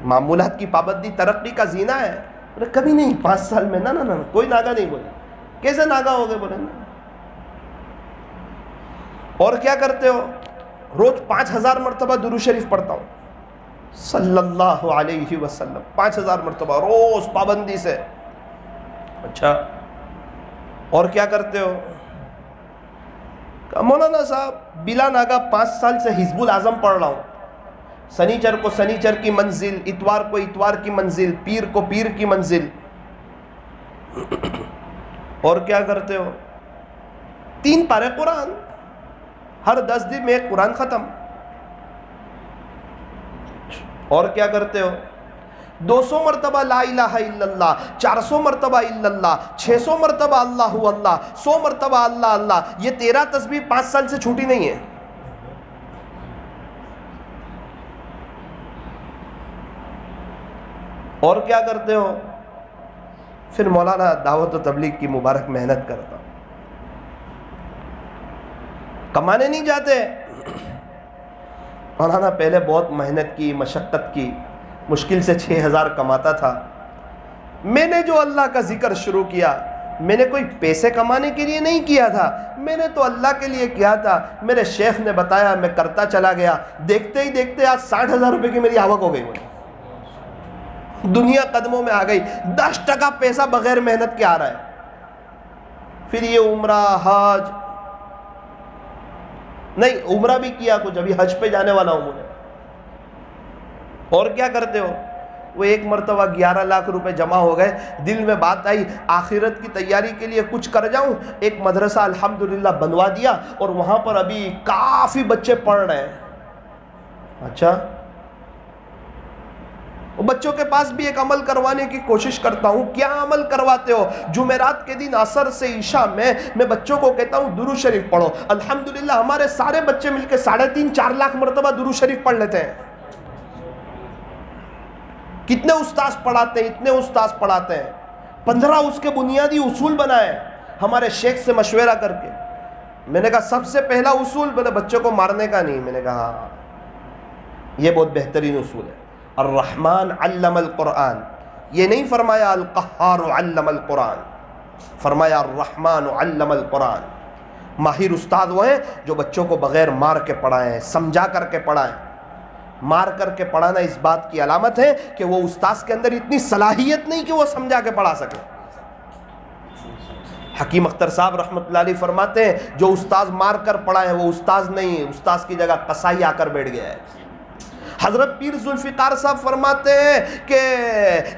معمولات کی پابندی ترقی کا زینہ ہے. بولے کبھی نہیں 5 سال میں، نہ نہ نہ کوئی ناگا نہیں. بولے کیسے ناگا ہو گئے؟ بولے نا. اور کیا کرتے ہو؟ روز 5000 مرتبہ درود شریف پڑھتا ہوں صلی اللہ علیہ وسلم. 5000 مرتبہ روز پابندی سے. اچھا اور کیا کرتے ہو؟ مولانا صاحب بلا ناگا 5 سال سے حزب الاعظم پڑھ رہا ہوں. سنیچر کو سنیچر کی منزل، اتوار کو اتوار کی منزل، پیر کو پیر کی منزل. اور کیا کرتے ہو؟ 3 پارے قرآن، ہر 10 دن میں ایک قرآن ختم. اور کیا کرتے ہو؟ 200 مرتبہ لا الہ الا اللہ، 400 مرتبہ الا اللہ، 600 مرتبہ اللہ اللہ، 100 مرتبہ اللہ اللہ. یہ 13 تسبیح 5 سال سے چھوٹی نہیں ہے. اور کیا کرتے ہو؟ پھر مولانا دعوت و تبلیغ کی مبارک محنت کرتا ہوں. کمانے نہیں جاتے. مولانا پہلے بہت محنت کی، مشقت کی، مشکل سے 6000 کماتا تھا. میں نے جو اللہ کا ذکر شروع کیا، میں نے کوئی پیسے کمانے کے لیے نہیں کیا تھا، میں نے تو اللہ کے لیے کیا تھا. میرے شیخ نے بتایا، میں کرتا چلا گیا. دیکھتے ہی دیکھتے آج 60,000 روپے کی میری آوک ہو گئی. دنیا قدموں میں آ گئی. 10% پیسہ بغیر محنت کے آ رہا ہے. پھر یہ عمرہ حج، نہیں عمرہ بھی کیا کچھ، ابھی حج پہ جانے والا ہوں مجھے. اور کیا کرتے ہو؟ وہ ایک مرتبہ 11 لاکھ روپے جمع ہو گئے. دل میں بات آئی آخرت کی تیاری کے لیے کچھ کر جاؤں. ایک مدرسہ الحمدللہ بنوا دیا اور وہاں پر ابھی کافی بچے پڑھ رہے ہیں. اچھا بچوں کے پاس بھی ایک عمل کروانے کی کوشش کرتا ہوں. کیا عمل کرواتے ہو؟ جمعرات کے دن عصر سے عشاء میں بچوں کو کہتا ہوں درود شریف پڑھو. الحمدللہ ہمارے سارے بچے مل کے 3.5-4 لاکھ مرتبہ درود شریف پڑھ لیتے ہیں. کتنے استاذ پڑھاتے ہیں، اتنے استاذ پڑھاتے ہیں. 15 اس کے بنیادی اصول بنائے ہمارے شیخ سے مشورہ کر کے. میں نے کہا سب سے پہلا اصول، بولے بچوں کو مارنے کا نہیں. میں نے کہا ہاں یہ بہت بہترین اصول ہے. الرحمن علم القرآن، یہ نہیں فرمایا القہار علم القرآن، فرمایا الرحمن علم القرآن. ماہر استاد وہ ہیں جو بچوں کو بغیر مار کے پڑھائیں، سمجھا کر کے پڑھائیں. مار کر کے پڑھانا اس بات کی علامت ہے کہ وہ استاذ کے اندر اتنی صلاحیت نہیں کہ وہ سمجھا کے پڑھا سکے. حکیم اختر صاحب رحمۃ اللہ علیہ فرماتے ہیں جو استاذ مار کر پڑھائے وہ استاذ نہیں، استاذ کی جگہ قصائی آ کر بیٹھ گیا ہے. حضرت پیر ذوالفقار صاحب فرماتے ہیں کہ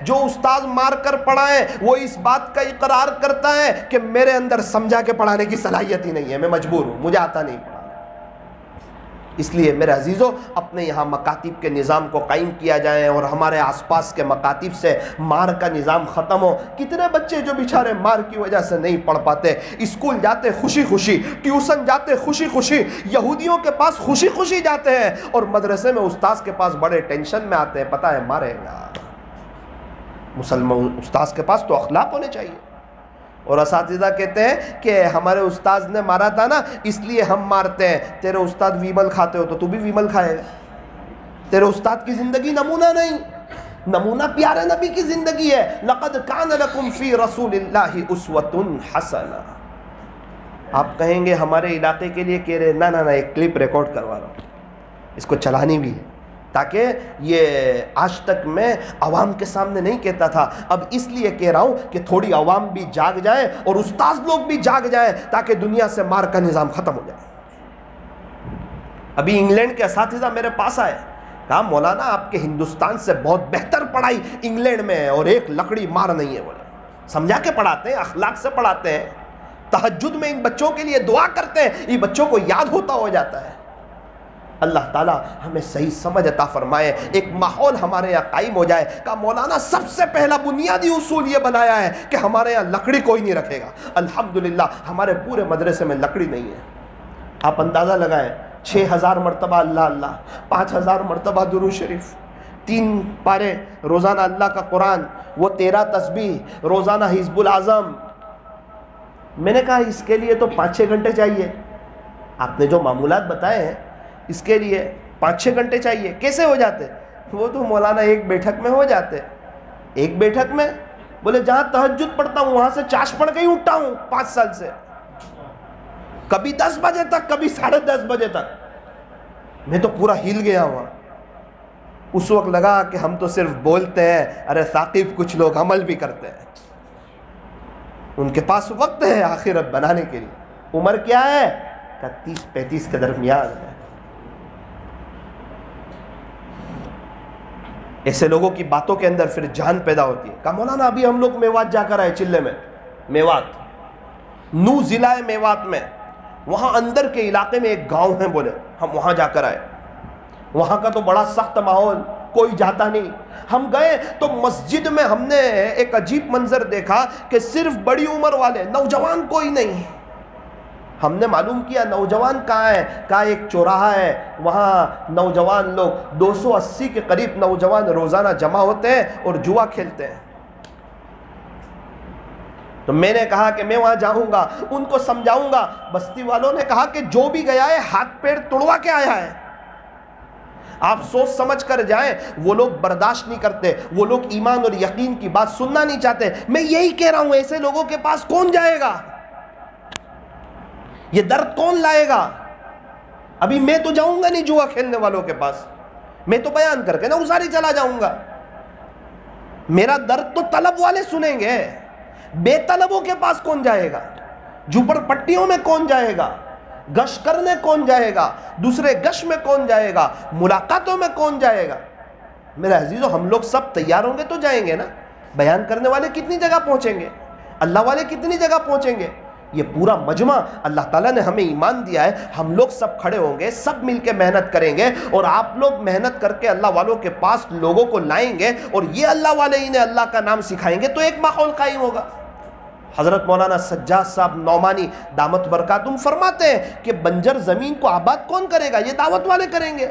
جو استاذ مار کر پڑھائے وہ اس بات کا اقرار کرتا ہے کہ میرے اندر سمجھا کے پڑھانے کی صلاحیت ہی نہیں ہے، میں مجبور ہوں، مجھے آتا نہیں پڑھانا. اس لیے میرے عزیزوں اپنے یہاں مکاتب کے نظام کو قائم کیا جائے اور ہمارے آس پاس کے مکاتب سے مار کا نظام ختم ہو. کتنے بچے جو بیچارے مار کی وجہ سے نہیں پڑھ پاتے، اسکول جاتے خوشی خوشی، ٹیوشن جاتے خوشی خوشی، یہودیوں کے پاس خوشی خوشی جاتے ہیں اور مدرسے میں استاذ کے پاس بڑے ٹینشن میں آتے ہیں، پتہ ہے مارے گا. مسلمان استاذ کے پاس تو اخلاق ہونے چاہیے. اور اساتذہ کہتے ہیں کہ ہمارے استاذ نے مارا تھا نا اس لیے ہم مارتے ہیں. تیرے استاد ویمل کھاتے ہو تو بھی ویمل کھائے گا. تیرے استاد کی زندگی نمونہ نہیں، نمونہ پیارے نبی کی زندگی ہے. لقد کان لکم فی رسول اللہ اسوۃ حسنہ. آپ کہیں گے ہمارے علاقے کے لیے کہہ رہے، نہ نہ ایک کلپ ریکارڈ کروا رہا ہوں، اس کو چلانی بھی ہے تاکہ یہ آج تک میں عوام کے سامنے نہیں کہتا تھا، اب اس لیے کہہ رہا ہوں کہ تھوڑی عوام بھی جاگ جائے اور استاذ لوگ بھی جاگ جائیں تاکہ دنیا سے مار کا نظام ختم ہو جائے. ابھی انگلینڈ کے اساتذہ میرے پاس آئے, کہا مولانا آپ کے ہندوستان سے بہت بہتر پڑھائی انگلینڈ میں ہے اور ایک لکڑی مار نہیں ہے. بولے سمجھا کے پڑھاتے ہیں, اخلاق سے پڑھاتے ہیں, تہجد میں ان بچوں کے لیے دعا کرتے ہیں, یہ بچوں کو یاد ہوتا ہو جاتا ہے. اللہ تعالیٰ ہمیں صحیح سمجھ عطا فرمائے, ایک ماحول ہمارے یہاں قائم ہو جائے. کہا مولانا سب سے پہلا بنیادی اصول یہ بنایا ہے کہ ہمارے یہاں لکڑی کوئی نہیں رکھے گا. الحمدللہ ہمارے پورے مدرسے میں لکڑی نہیں ہے. آپ اندازہ لگائیں, 6000 مرتبہ اللہ اللہ, 5000 مرتبہ درود شریف, 3 پارے روزانہ اللہ کا قرآن, وہ 13 تسبیح, روزانہ حزب العظم. میں نے کہا اس کے لیے تو 5-6 گھنٹے چاہیے. آپ نے جو معمولات بتائے ہیں اس کے لیے 5-6 گھنٹے چاہیے. کیسے ہو جاتے؟ وہ تو مولانا ایک بیٹھک میں ہو جاتے. ایک بیٹھک میں؟ بولے جہاں تہجد پڑھتا ہوں وہاں سے چاش پڑھ کے ہی اٹھتا ہوں 5 سال سے, کبھی 10 بجے تک, کبھی 10:30 بجے تک. میں تو پورا ہل گیا ہوا. اس وقت لگا کہ ہم تو صرف بولتے ہیں, ارے ثاقب کچھ لوگ عمل بھی کرتے ہیں. ان کے پاس وقت ہے آخرت بنانے کے لیے. عمر کیا ہے؟ کہ 30-35 کے درمیان ہے. ایسے لوگوں کی باتوں کے اندر پھر جان پیدا ہوتی ہے. کہا مولانا ابھی ہم لوگ میوات جا کر آئے, چلے میں, میوات, نو ضلع ہے میوات میں, وہاں اندر کے علاقے میں ایک گاؤں ہے. بولے ہم وہاں جا کر آئے. وہاں کا تو بڑا سخت ماحول, کوئی جاتا نہیں. ہم گئے تو مسجد میں ہم نے ایک عجیب منظر دیکھا کہ صرف بڑی عمر والے, نوجوان کوئی نہیں. ہم نے معلوم کیا نوجوان کہاں ہے, کہا ایک چوراہا ہے, وہاں نوجوان لوگ 280 کے قریب نوجوان روزانہ جمع ہوتے ہیں اور جوا کھیلتے ہیں. تو میں نے کہا کہ میں وہاں جاؤں گا, ان کو سمجھاؤں گا. بستی والوں نے کہا کہ جو بھی گیا ہے ہاتھ پیر توڑوا کے آیا ہے. آپ سوچ سمجھ کر جائیں, وہ لوگ برداشت نہیں کرتے, وہ لوگ ایمان اور یقین کی بات سننا نہیں چاہتے. میں یہی کہہ رہا ہوں, ایسے لوگوں کے پاس کون جائے گا؟ یہ درد کون لائے گا؟ ابھی میں تو جاؤں گا نہیں جوا کھیلنے والوں کے پاس, میں تو بیان کر کے نا اساری چلا جاؤں گا. میرا درد تو طلب والے سنیں گے, بے طلبوں کے پاس کون جائے گا؟ جھوپڑ پٹیوں میں کون جائے گا؟ گش کرنے کون جائے گا؟ دوسرے گش میں کون جائے گا؟ ملاقاتوں میں کون جائے گا؟ میرے عزیزو, ہم لوگ سب تیار ہوں گے تو جائیں گے نا. بیان کرنے والے کتنی جگہ پہنچیں گے, اللہ والے کتنی جگہ پہنچیں گے. یہ پورا مجمع اللہ تعالیٰ نے ہمیں ایمان دیا ہے, ہم لوگ سب کھڑے ہوں گے, سب مل کے محنت کریں گے, اور آپ لوگ محنت کر کے اللہ والوں کے پاس لوگوں کو لائیں گے, اور یہ اللہ والے انہیں اللہ کا نام سکھائیں گے, تو ایک ماحول قائم ہوگا. حضرت مولانا سجاد صاحب نعمانی دامت برکاتہم فرماتے ہیں کہ بنجر زمین کو آباد کون کرے گا؟ یہ دعوت والے کریں گے.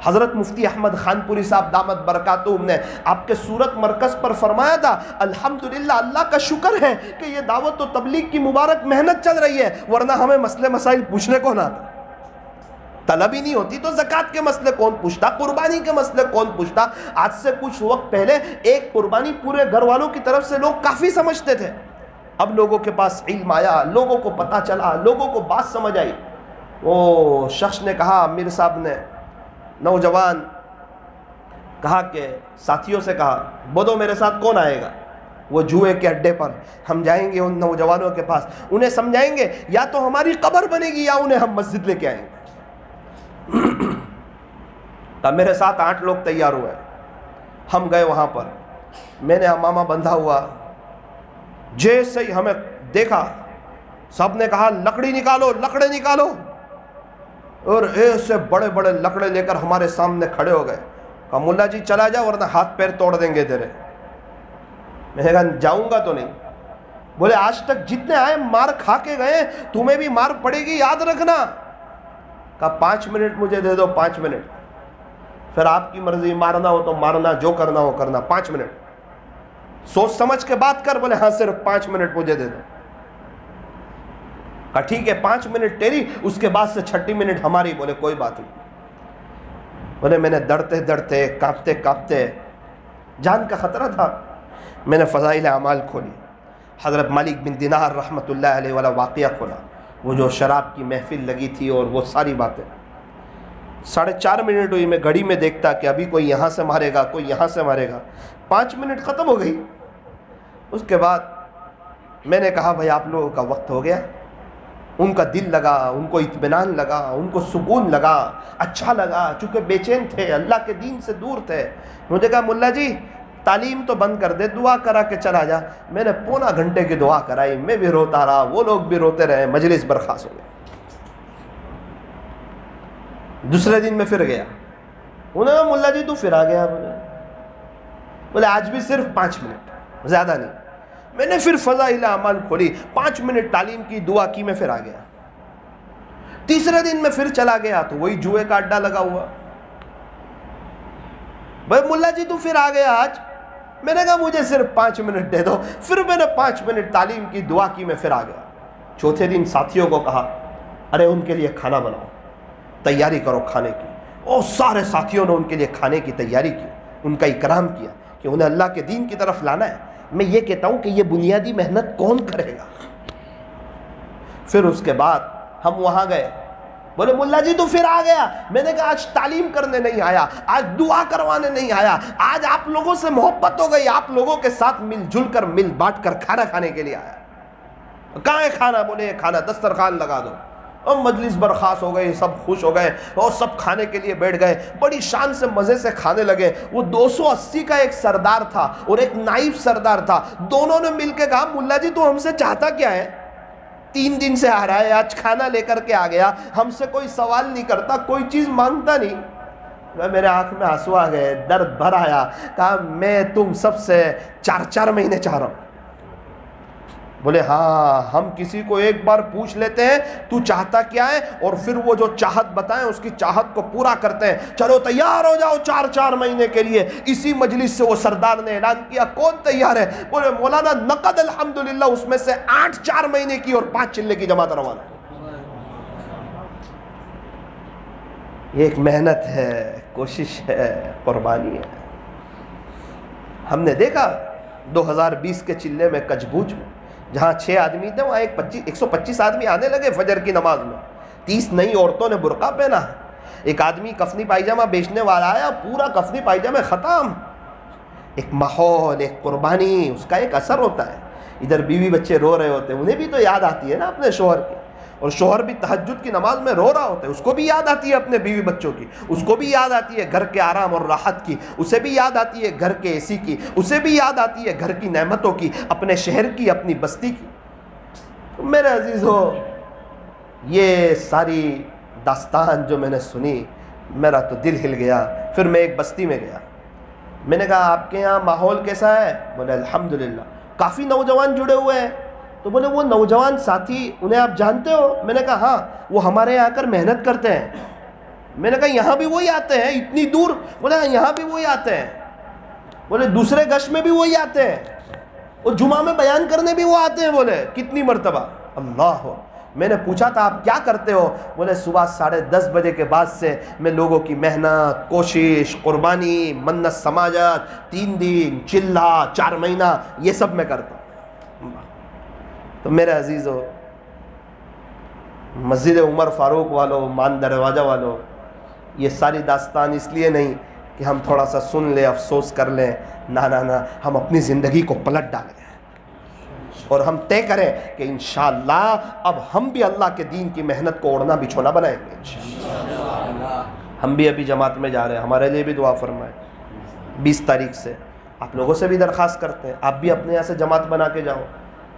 حضرت مفتی احمد خان پوری صاحب دامت برکاتہم نے آپ کے صورت مرکز پر فرمایا تھا, الحمدللہ اللہ کا شکر ہے کہ یہ دعوت و تبلیغ کی مبارک محنت چل رہی ہے, ورنہ ہمیں مسئلے مسائل پوچھنے کو نہ آتا. طلب ہی نہیں ہوتی تو زکوٰۃ کے مسئلے کون پوچھتا, قربانی کے مسئلے کون پوچھتا. آج سے کچھ وقت پہلے ایک قربانی پورے گھر والوں کی طرف سے لوگ کافی سمجھتے تھے. اب لوگوں کے پاس علم آیا, لوگوں کو پتہ چلا, لوگوں کو بات سمجھ آئی. وہ شخص نے کہا, میر صاحب نے, نوجوان کہا کہ ساتھیوں سے کہا, بدو میرے ساتھ کون آئے گا؟ وہ جوئے کے اڈے پر ہم جائیں گے ان نوجوانوں کے پاس, انہیں سمجھائیں گے, یا تو ہماری قبر بنے گی یا انہیں ہم مسجد لے کے آئیں گے. تب میرے ساتھ 8 لوگ تیار ہوئے. ہم گئے وہاں پر, میں نے امامہ بندھا ہوا. جیسے ہی ہمیں دیکھا سب نے کہا لکڑی نکالو, لکڑے نکالو, اور ایسے بڑے بڑے لکڑے لے کر ہمارے سامنے کھڑے ہو گئے. کہا ملا جی چلا جاؤ ورنہ ہاتھ پیر توڑ دیں گے تیرے. میں نے کہا جاؤں گا تو نہیں. بولے آج تک جتنے آئے مار کھا کے گئے, تمہیں بھی مار پڑے گی یاد رکھنا. کہا 5 منٹ مجھے دے دو, 5 منٹ, پھر آپ کی مرضی, مارنا ہو تو مارنا, جو کرنا ہو کرنا, 5 منٹ سوچ سمجھ کے بات کر. بولے ہاں صرف 5 منٹ مجھے دے دو. کہا ٹھیک ہے 5 منٹ تیری, اس کے بعد سے 6 منٹ ہماری. بولے کوئی بات نہیں. بولے میں نے ڈرتے ڈرتے, کانپتے کانپتے, جان کا خطرہ تھا, میں نے فضائل اعمال کھولی, حضرت مالک بن دینار رحمۃ اللہ علیہ والا واقعہ کھولا, وہ جو شراب کی محفل لگی تھی اور وہ ساری باتیں. 4.5 منٹ ہوئی, میں گھڑی میں دیکھتا کہ ابھی کوئی یہاں سے مارے گا, کوئی یہاں سے مارے گا. 5 منٹ ختم ہو گئی. اس کے بعد میں نے کہا بھائی آپ لوگوں کا وقت ہو گیا, ان کا دل لگا، ان کو اطمینان لگا، ان کو سکون لگا، اچھا لگا، چونکہ بے چین تھے، اللہ کے دین سے دور تھے۔ مجھے کہا ملا جی تعلیم تو بند کر دے، دعا کرا کے چلا جا۔ میں نے پونا گھنٹے کی دعا کرائی، میں بھی روتا رہا، وہ لوگ بھی روتے رہے، مجلس برخاست ہو گئی۔ دوسرے دن میں پھر گیا، انہوں نے کہا ملا جی تو پھر آ گیا؟ بولے آج بھی صرف 5 منٹ، زیادہ نہیں۔ میں نے پھر فضائل اعمال کھولی، 5 منٹ تعلیم کی، دعا کی، میں پھر آ گیا۔ تیسرے دن میں پھر چلا گیا تو وہی جوئے کا اڈا لگا ہوا۔ بھائی ملا جی تو پھر آ گیا آج؟ میں نے کہا مجھے صرف 5 منٹ دے دو۔ پھر میں نے 5 منٹ تعلیم کی، دعا کی، میں پھر آ گیا۔ چوتھے دن ساتھیوں کو کہا ارے ان کے لیے کھانا بناؤ، تیاری کرو کھانے کی۔ اور سارے ساتھیوں نے ان کے لیے کھانے کی تیاری کی، ان کا اکرام کیا کہ انہیں اللہ کے دین کی طرف لانا ہے۔ میں یہ کہتا ہوں کہ یہ بنیادی محنت کون کرے گا؟ پھر اس کے بعد ہم وہاں گئے، بولے ملا جی تو پھر آ گیا؟ میں نے کہا آج تعلیم کرنے نہیں آیا، آج دعا کروانے نہیں آیا، آج آپ لوگوں سے محبت ہو گئی، آپ لوگوں کے ساتھ مل جل کر، مل بانٹ کر کھانا کھانے کے لیے آیا۔ کہاں ہے کھانا؟ بولے یہ کھانا دسترخوان لگا دو۔ اور مجلس برخاست ہو گئی، سب خوش ہو گئے اور سب کھانے کے لیے بیٹھ گئے، بڑی شان سے مزے سے کھانے لگے۔ وہ 280 کا ایک سردار تھا اور ایک نائب سردار تھا، دونوں نے مل کے کہا ملا جی تو ہم سے چاہتا کیا ہے؟ 3 دن سے آ رہا ہے، آج کھانا لے کر کے آ گیا، ہم سے کوئی سوال نہیں کرتا، کوئی چیز مانگتا نہیں۔ میرے آنکھ میں آنسو آ گئے، درد بھر آیا۔ کہا میں تم سب سے 4 مہینے چاہ رہا ہوں۔ بولے ہاں ہم کسی کو ایک بار پوچھ لیتے ہیں تو چاہتا کیا ہے، اور پھر وہ جو چاہت بتائیں اس کی چاہت کو پورا کرتے ہیں۔ چلو تیار ہو جاؤ 4 مہینے کے لیے۔ اسی مجلس سے وہ سردار نے اعلان کیا کون تیار ہے؟ بولے مولانا نقد الحمدللہ اس میں سے 8 4 مہینے کی اور 5 چلے کی جماعت روانہ۔ یہ ایک محنت ہے، کوشش ہے، قربانی ہے۔ ہم نے دیکھا 2020 کے چلے میں کچبوج میں جہاں 6 آدمی تھے وہاں 125 آدمی آنے لگے فجر کی نماز میں۔ 30 نئی عورتوں نے برقع پہنا۔ ایک آدمی کفنی پائجامہ بیچنے والا آیا، پورا کفنی پائجامہ ختم۔ ایک ماحول، ایک قربانی، اس کا ایک اثر ہوتا ہے۔ ادھر بیوی بچے رو رہے ہوتے ہیں، انہیں بھی تو یاد آتی ہے نا اپنے شوہر کی، اور شوہر بھی تہجد کی نماز میں رو رہا ہوتا ہے، اس کو بھی یاد آتی ہے اپنے بیوی بچوں کی، اس کو بھی یاد آتی ہے گھر کے آرام اور راحت کی، اسے بھی یاد آتی ہے گھر کے AC کی، اسے بھی یاد آتی ہے گھر کی نعمتوں کی، اپنے شہر کی، اپنی بستی کی۔ میرے عزیزو، یہ ساری داستان جو میں نے سنی میرا تو دل ہل گیا۔ پھر میں ایک بستی میں گیا، میں نے کہا آپ کے یہاں ماحول کیسا ہے؟ بولے الحمدللہ کافی نوجوان جڑے ہوئے ہیں۔ تو بولے وہ نوجوان ساتھی انہیں آپ جانتے ہو؟ میں نے کہا ہاں، وہ ہمارے یہاں آ کر محنت کرتے ہیں۔ میں نے کہا یہاں بھی وہی آتے ہیں اتنی دور؟ بولے ہاں یہاں بھی وہی آتے ہیں۔ بولے دوسرے گش میں بھی وہی آتے ہیں، اور جمعہ میں بیان کرنے بھی وہ آتے ہیں۔ بولے کتنی مرتبہ؟ اللہ ہو۔ میں نے پوچھا تھا آپ کیا کرتے ہو؟ بولے صبح 10:30 بجے کے بعد سے میں لوگوں کی محنت، کوشش، قربانی، منت سماجت، 3 دن، چلہ، 4 مہینہ، یہ سب میں کرتا ہوں۔ تو میرے عزیزو، مسجد عمر فاروق والوں، مان دروازہ والوں، یہ ساری داستان اس لیے نہیں کہ ہم تھوڑا سا سن لیں، افسوس کر لیں، نہ، ہم اپنی زندگی کو پلٹ ڈالیں اور ہم طے کریں کہ انشاءاللہ اب ہم بھی اللہ کے دین کی محنت کو اوڑھنا بچھونا بنائیں گے انشاءاللہ۔ ہم بھی ابھی جماعت میں جا رہے ہیں، ہمارے لیے بھی دعا فرمائیں۔ 20 تاریخ سے آپ لوگوں سے بھی درخواست کرتے ہیں آپ بھی اپنے یہاں سے جماعت بنا کے جاؤ۔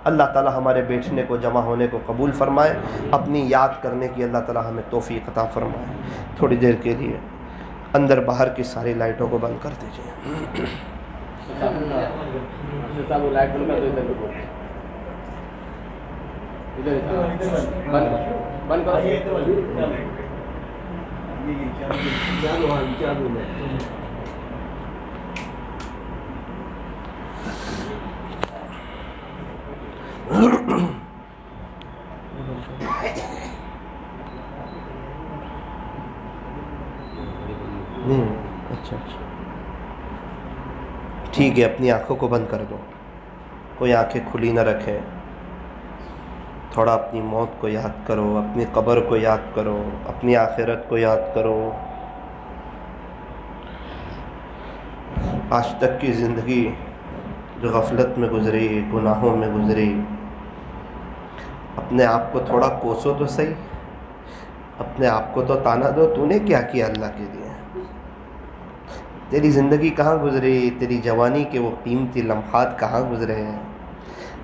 اللہ تعالی ہمارے بیٹھنے کو، جمع ہونے کو قبول فرمائے، اپنی یاد کرنے کی اللہ تعالی ہمیں توفیق عطا فرمائے۔ تھوڑی دیر کے لیے اندر باہر کی ساری لائٹوں کو بند کر دیجیے۔ اچھا ٹھیک ہے، اپنی آنکھوں کو بند کر دو، کوئی آنکھیں کھلی نہ رکھے۔ تھوڑا اپنی موت کو یاد کرو، اپنی قبر کو یاد کرو، اپنی آخرت کو یاد کرو۔ آج تک کی زندگی جو غفلت میں گزری، گناہوں میں گزری، اپنے آپ کو تھوڑا کوسو تو صحیح، اپنے آپ کو تو تانا دو، تو نے کیا کیا اللہ کے لیے؟ تیری زندگی کہاں گزری؟ تیری جوانی کے وہ قیمتی لمحات کہاں گزرے ہیں؟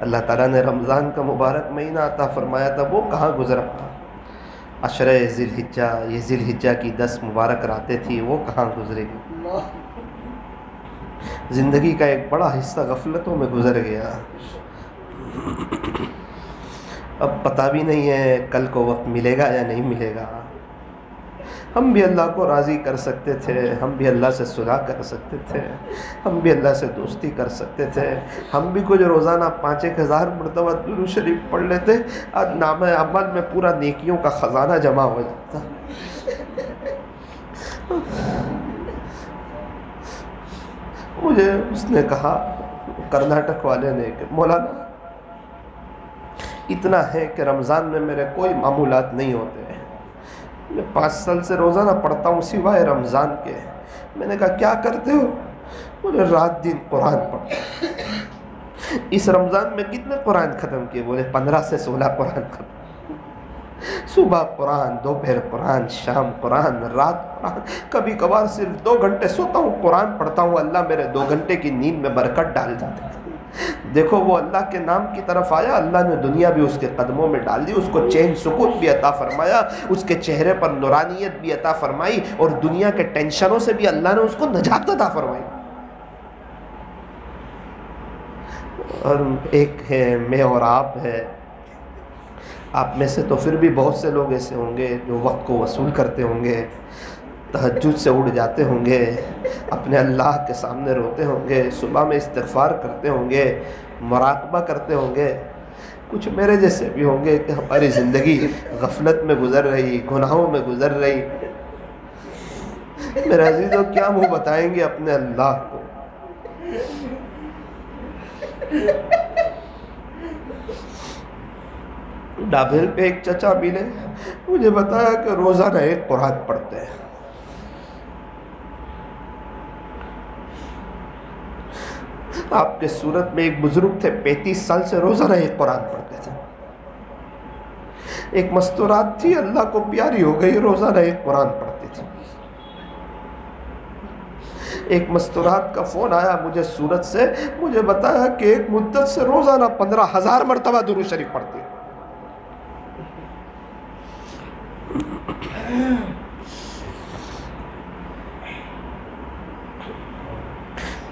اللہ تعالیٰ نے رمضان کا مبارک مہینہ عطا فرمایا تھا، وہ کہاں گزرا؟ عشرہ ذی الحجہ، یہ ذی الحجہ کی 10 مبارک راتیں تھی، وہ کہاں گزرے گی؟ زندگی کا ایک بڑا حصہ غفلتوں میں گزر گیا، اب پتہ بھی نہیں ہے کل کو وقت ملے گا یا نہیں ملے گا۔ ہم بھی اللہ کو راضی کر سکتے تھے، ہم بھی اللہ سے صلح کر سکتے تھے، ہم بھی اللہ سے دوستی کر سکتے تھے، ہم بھی کچھ روزانہ 5-1 ہزار مرتبہ درود شریف پڑھ لیتے، آج نامہ عمل میں پورا نیکیوں کا خزانہ جمع ہو جاتا۔ مجھے اس نے کہا، کرناٹک والے نے، کہ مولانا اتنا ہے کہ رمضان میں میرے کوئی معمولات نہیں ہوتے، میں 5 سال سے روزانہ پڑھتا ہوں سوائے رمضان کے۔ میں نے کہا کیا کرتے ہو؟ بولے رات دن قرآن پڑھتا ہوں۔ اس رمضان میں کتنے قرآن ختم کیے؟ بولے 15 سے 16 قرآن ختم، صبح قرآن، دوپہر قرآن، شام قرآن، رات قرآن، کبھی کبھار صرف 2 گھنٹے سوتا ہوں، قرآن پڑھتا ہوں، اللہ میرے 2 گھنٹے کی نیند میں برکت ڈال دیتا ہے۔ دیکھو وہ اللہ کے نام کی طرف آیا، اللہ نے دنیا بھی اس کے قدموں میں ڈال دی، اس کو چین سکون بھی عطا فرمایا، اس کے چہرے پر نورانیت بھی عطا فرمائی، اور دنیا کے ٹینشنوں سے بھی اللہ نے اس کو نجات عطا فرمائی۔ اور ایک ہے میں اور آپ ہے، آپ میں سے تو پھر بھی بہت سے لوگ ایسے ہوں گے جو وقت کو وصول کرتے ہوں گے، تہجد سے اٹھ جاتے ہوں گے، اپنے اللہ کے سامنے روتے ہوں گے، صبح میں استغفار کرتے ہوں گے، مراقبہ کرتے ہوں گے۔ کچھ میرے جیسے بھی ہوں گے کہ ہماری زندگی غفلت میں گزر رہی، گناہوں میں گزر رہی۔ میرے عزیزوں کیا منہ بتائیں گے اپنے اللہ کو؟ ڈابھیل پہ ایک چچا ملے، مجھے بتایا کہ روزانہ ایک قرآن پڑھتے ہیں۔ آپ کے صورت میں ایک بزرگ تھے، 35 سال سے روزانہ ایک قرآن پڑھتے تھے۔ ایک مستورات تھی، اللہ کو پیاری ہو گئی، روزانہ ایک قرآن پڑھتی تھی۔ ایک مستورات کا فون آیا مجھے صورت سے، مجھے بتایا کہ ایک مدت سے روزانہ 15,000 مرتبہ درود شریف پڑھتی ہے۔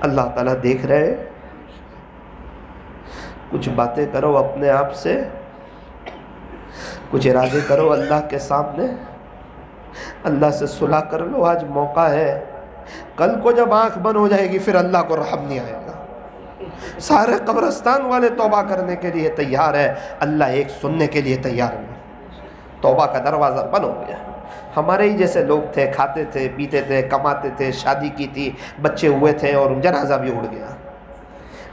اللہ تعالیٰ دیکھ رہے ہیں، کچھ باتیں کرو اپنے آپ سے، کچھ ارادے کرو اللہ کے سامنے، اللہ سے صلح کر لو، آج موقع ہے۔ کل کو جب آنکھ بند ہو جائے گی پھر اللہ کو رحم نہیں آئے گا۔ سارے قبرستان والے توبہ کرنے کے لیے تیار ہے، اللہ ایک سننے کے لیے تیار نہیں۔ توبہ کا دروازہ بند ہو گیا۔ ہمارے ہی جیسے لوگ تھے، کھاتے تھے، پیتے تھے، کماتے تھے، شادی کی تھی، بچے ہوئے تھے اور جنازہ بھی اڑ گیا۔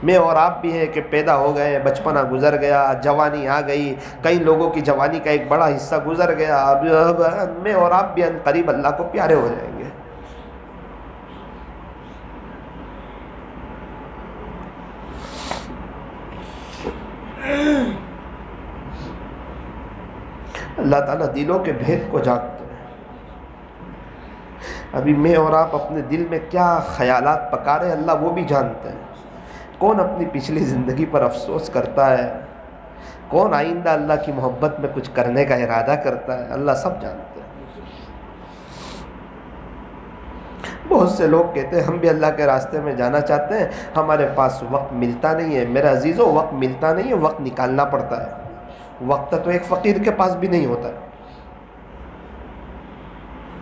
میں اور آپ بھی ہیں کہ پیدا ہو گئے، بچپنا گزر گیا، جوانی آ گئی، کئی لوگوں کی جوانی کا ایک بڑا حصہ گزر گیا، اب میں اور آپ بھی عنقریب اللہ کو پیارے ہو جائیں گے۔ اللہ تعالیٰ دلوں کے بھید کو جانتے ہیں۔ ابھی میں اور آپ اپنے دل میں کیا خیالات پکا رہے ہیں اللہ وہ بھی جانتے ہیں۔ کون اپنی پچھلی زندگی پر افسوس کرتا ہے، کون آئندہ اللہ کی محبت میں کچھ کرنے کا ارادہ کرتا ہے، اللہ سب جانتے ہیں۔ بہت سے لوگ کہتے ہیں ہم بھی اللہ کے راستے میں جانا چاہتے ہیں، ہمارے پاس وقت ملتا نہیں ہے۔ میرے عزیزوں وقت ملتا نہیں ہے، وقت نکالنا پڑتا ہے۔ وقت تو ایک فقیر کے پاس بھی نہیں ہوتا ہے،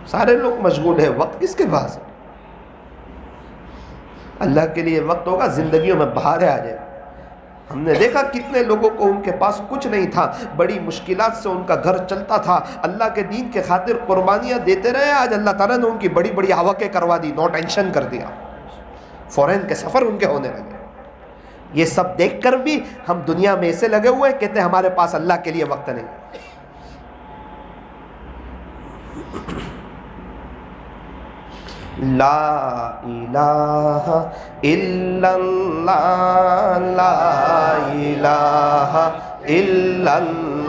سارے لوگ مشغول ہیں، وقت کس کے پاس ہے؟ اللہ کے لیے وقت ہوگا، زندگیوں میں بہاریں آ جائے۔ ہم نے دیکھا کتنے لوگوں کو ان کے پاس کچھ نہیں تھا، بڑی مشکلات سے ان کا گھر چلتا تھا، اللہ کے دین کے خاطر قربانیاں دیتے رہے، آج اللہ تعالیٰ نے ان کی بڑی بڑی آوقیں کروا دی، نو ٹینشن کر دیا، فورین کے سفر ان کے ہونے لگے۔ یہ سب دیکھ کر بھی ہم دنیا میں ایسے لگے ہوئے کہتے ہیں ہمارے پاس اللہ کے لیے وقت نہیں۔ لا الہ الا اللہ، لا الہ الا اللہ،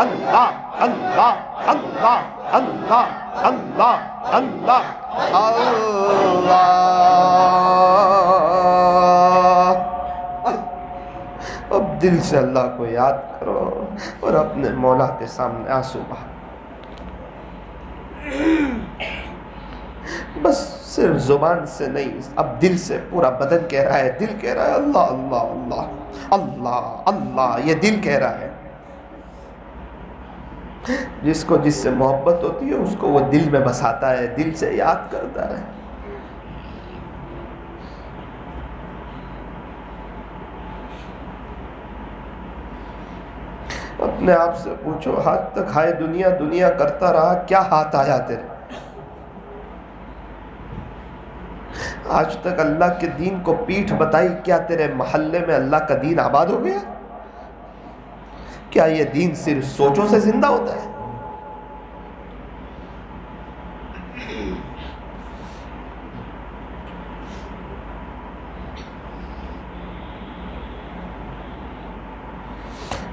اللہ اللہ اللہ اللہ اللہ اللہ اللہ۔ اب دل سے اللہ کو یاد کرو اور اپنے مولا کے سامنے آنسو بہاؤ۔ بس صرف زبان سے نہیں، اب دل سے پورا بدن کہہ رہا ہے، دل کہہ رہا ہے اللہ اللہ اللہ اللہ اللہ، یہ دل کہہ رہا ہے۔ جس کو جس سے محبت ہوتی ہے اس کو وہ دل میں بساتا ہے، دل سے یاد کرتا ہے۔ اپنے آپ سے پوچھو، ہاتھ تک ہائے دنیا دنیا کرتا رہا، کیا ہاتھ آیا تیرے؟ آج تک اللہ کے دین کو پیٹھ بتائی، کیا تیرے محلے میں اللہ کا دین آباد ہو گیا؟ کیا یہ دین صرف سوچوں سے زندہ ہوتا ہے؟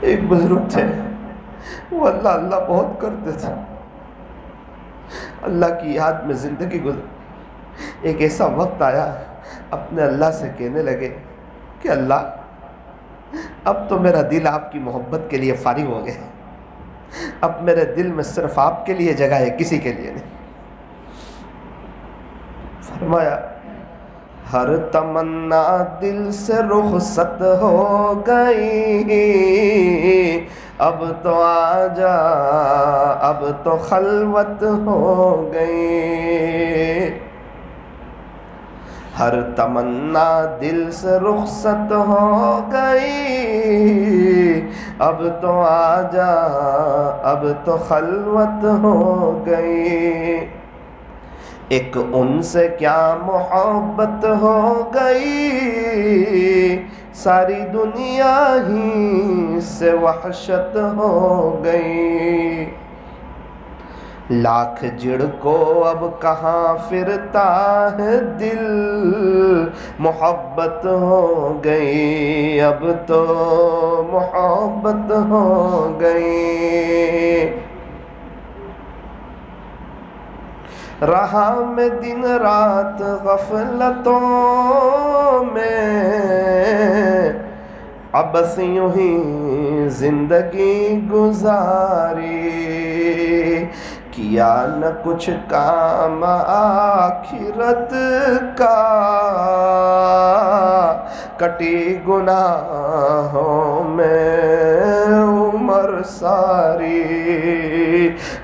ایک بزرگ تھے، وہ اللہ اللہ بہت کرتے تھے، اللہ کی یاد میں زندگی گزر۔ ایک ایسا وقت آیا، اپنے اللہ سے کہنے لگے کہ اللہ اب تو میرا دل آپ کی محبت کے لیے فارغ ہو گیا، اب میرے دل میں صرف آپ کے لیے جگہ ہے، کسی کے لیے نہیں۔ فرمایا ہر تمنا دل سے رخصت ہو گئی، اب تو آجا اب تو خلوت ہو گئی۔ ہر تمنا دل سے رخصت ہو گئی، اب تو آجا اب تو خلوت ہو گئی۔ ایک ان سے کیا محبت ہو گئی، ساری دنیا ہی سے وحشت ہو گئی۔ لاکھ جڑ کو اب کہاں پھرتا ہے دل، محبت ہو گئی اب تو محبت ہو گئی۔ رہا میں دن رات غفلتوں میں، اب بس یوں ہی زندگی گزاری۔ کیا نہ کچھ کام آخرت کا، کٹی گناہوں میں عمر ساری،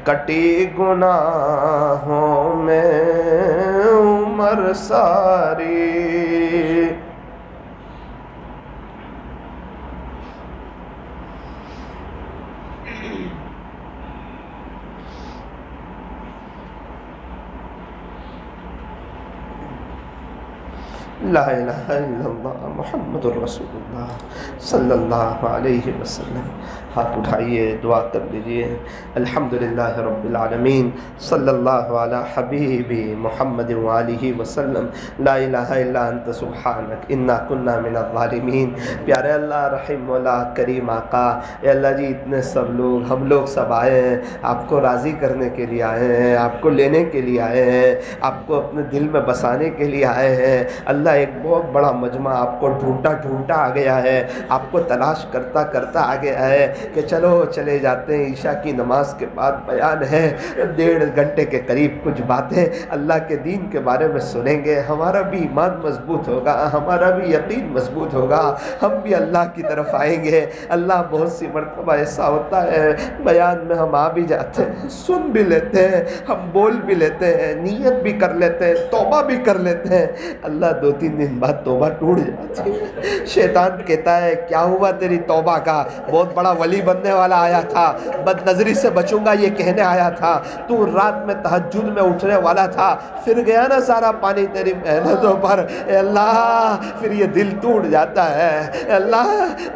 کٹی گناہوں میں عمر ساری۔ لا الہ الا اللہ محمد الرسول اللہ صلی اللہ علیہ وسلم۔ ہاتھ اٹھائیے، دعا کر لیجئے۔ الحمدللہ رب العالمین، صلی اللہ علی حبیبی محمد وآلہ وسلم۔ لا الہ الا انت سبحانک انا کنا من الظالمین۔ پیارے اللہ، رحیم مولا، کریم آقا، اے اللہ جی، اتنے سب لوگ، ہم لوگ سب آئے ہیں، آپ کو راضی کرنے کے لیے آئے ہیں، آپ کو لینے کے لیے آئے ہیں، آپ کو اپنے دل میں بسانے کے لیے آئے ہیں۔ اللہ، ایک بہت بڑا مجمع آپ کو ڈھونڈتا ڈھونڈتا آ گیا ہے، آپ کو تلاش کرتا کرتا آ گیا ہے کہ چلو چلے جاتے ہیں۔ عشاء کی نماز کے بعد بیان ہے، 1.5 گھنٹے کے قریب کچھ باتیں اللہ کے دین کے بارے میں سنیں گے، ہمارا بھی ایمان مضبوط ہوگا، ہمارا بھی یقین مضبوط ہوگا، ہم بھی اللہ کی طرف آئیں گے۔ اللہ، بہت سی مرتبہ ایسا ہوتا ہے بیان میں ہم آ بھی جاتے ہیں، سن بھی لیتے ہیں، ہم بول بھی لیتے ہیں، نیت بھی کر لیتے ہیں، توبہ بھی کر لیتے ہیں۔ اللہ، 2-3 دن بعد توبہ ٹوٹ جاتی ہے۔ شیطان کہتا ہے کیا ہوا تیری توبہ کا؟ بہت بڑا ولی بننے والا آیا تھا، بد نظری سے بچوں گا یہ کہنے آیا تھا، تو رات میں تہجد میں اٹھنے والا تھا، پھر گیا نا سارا پانی تیری محنتوں پر۔ اے اللہ، پھر یہ دل ٹوٹ جاتا ہے۔ اے اللہ،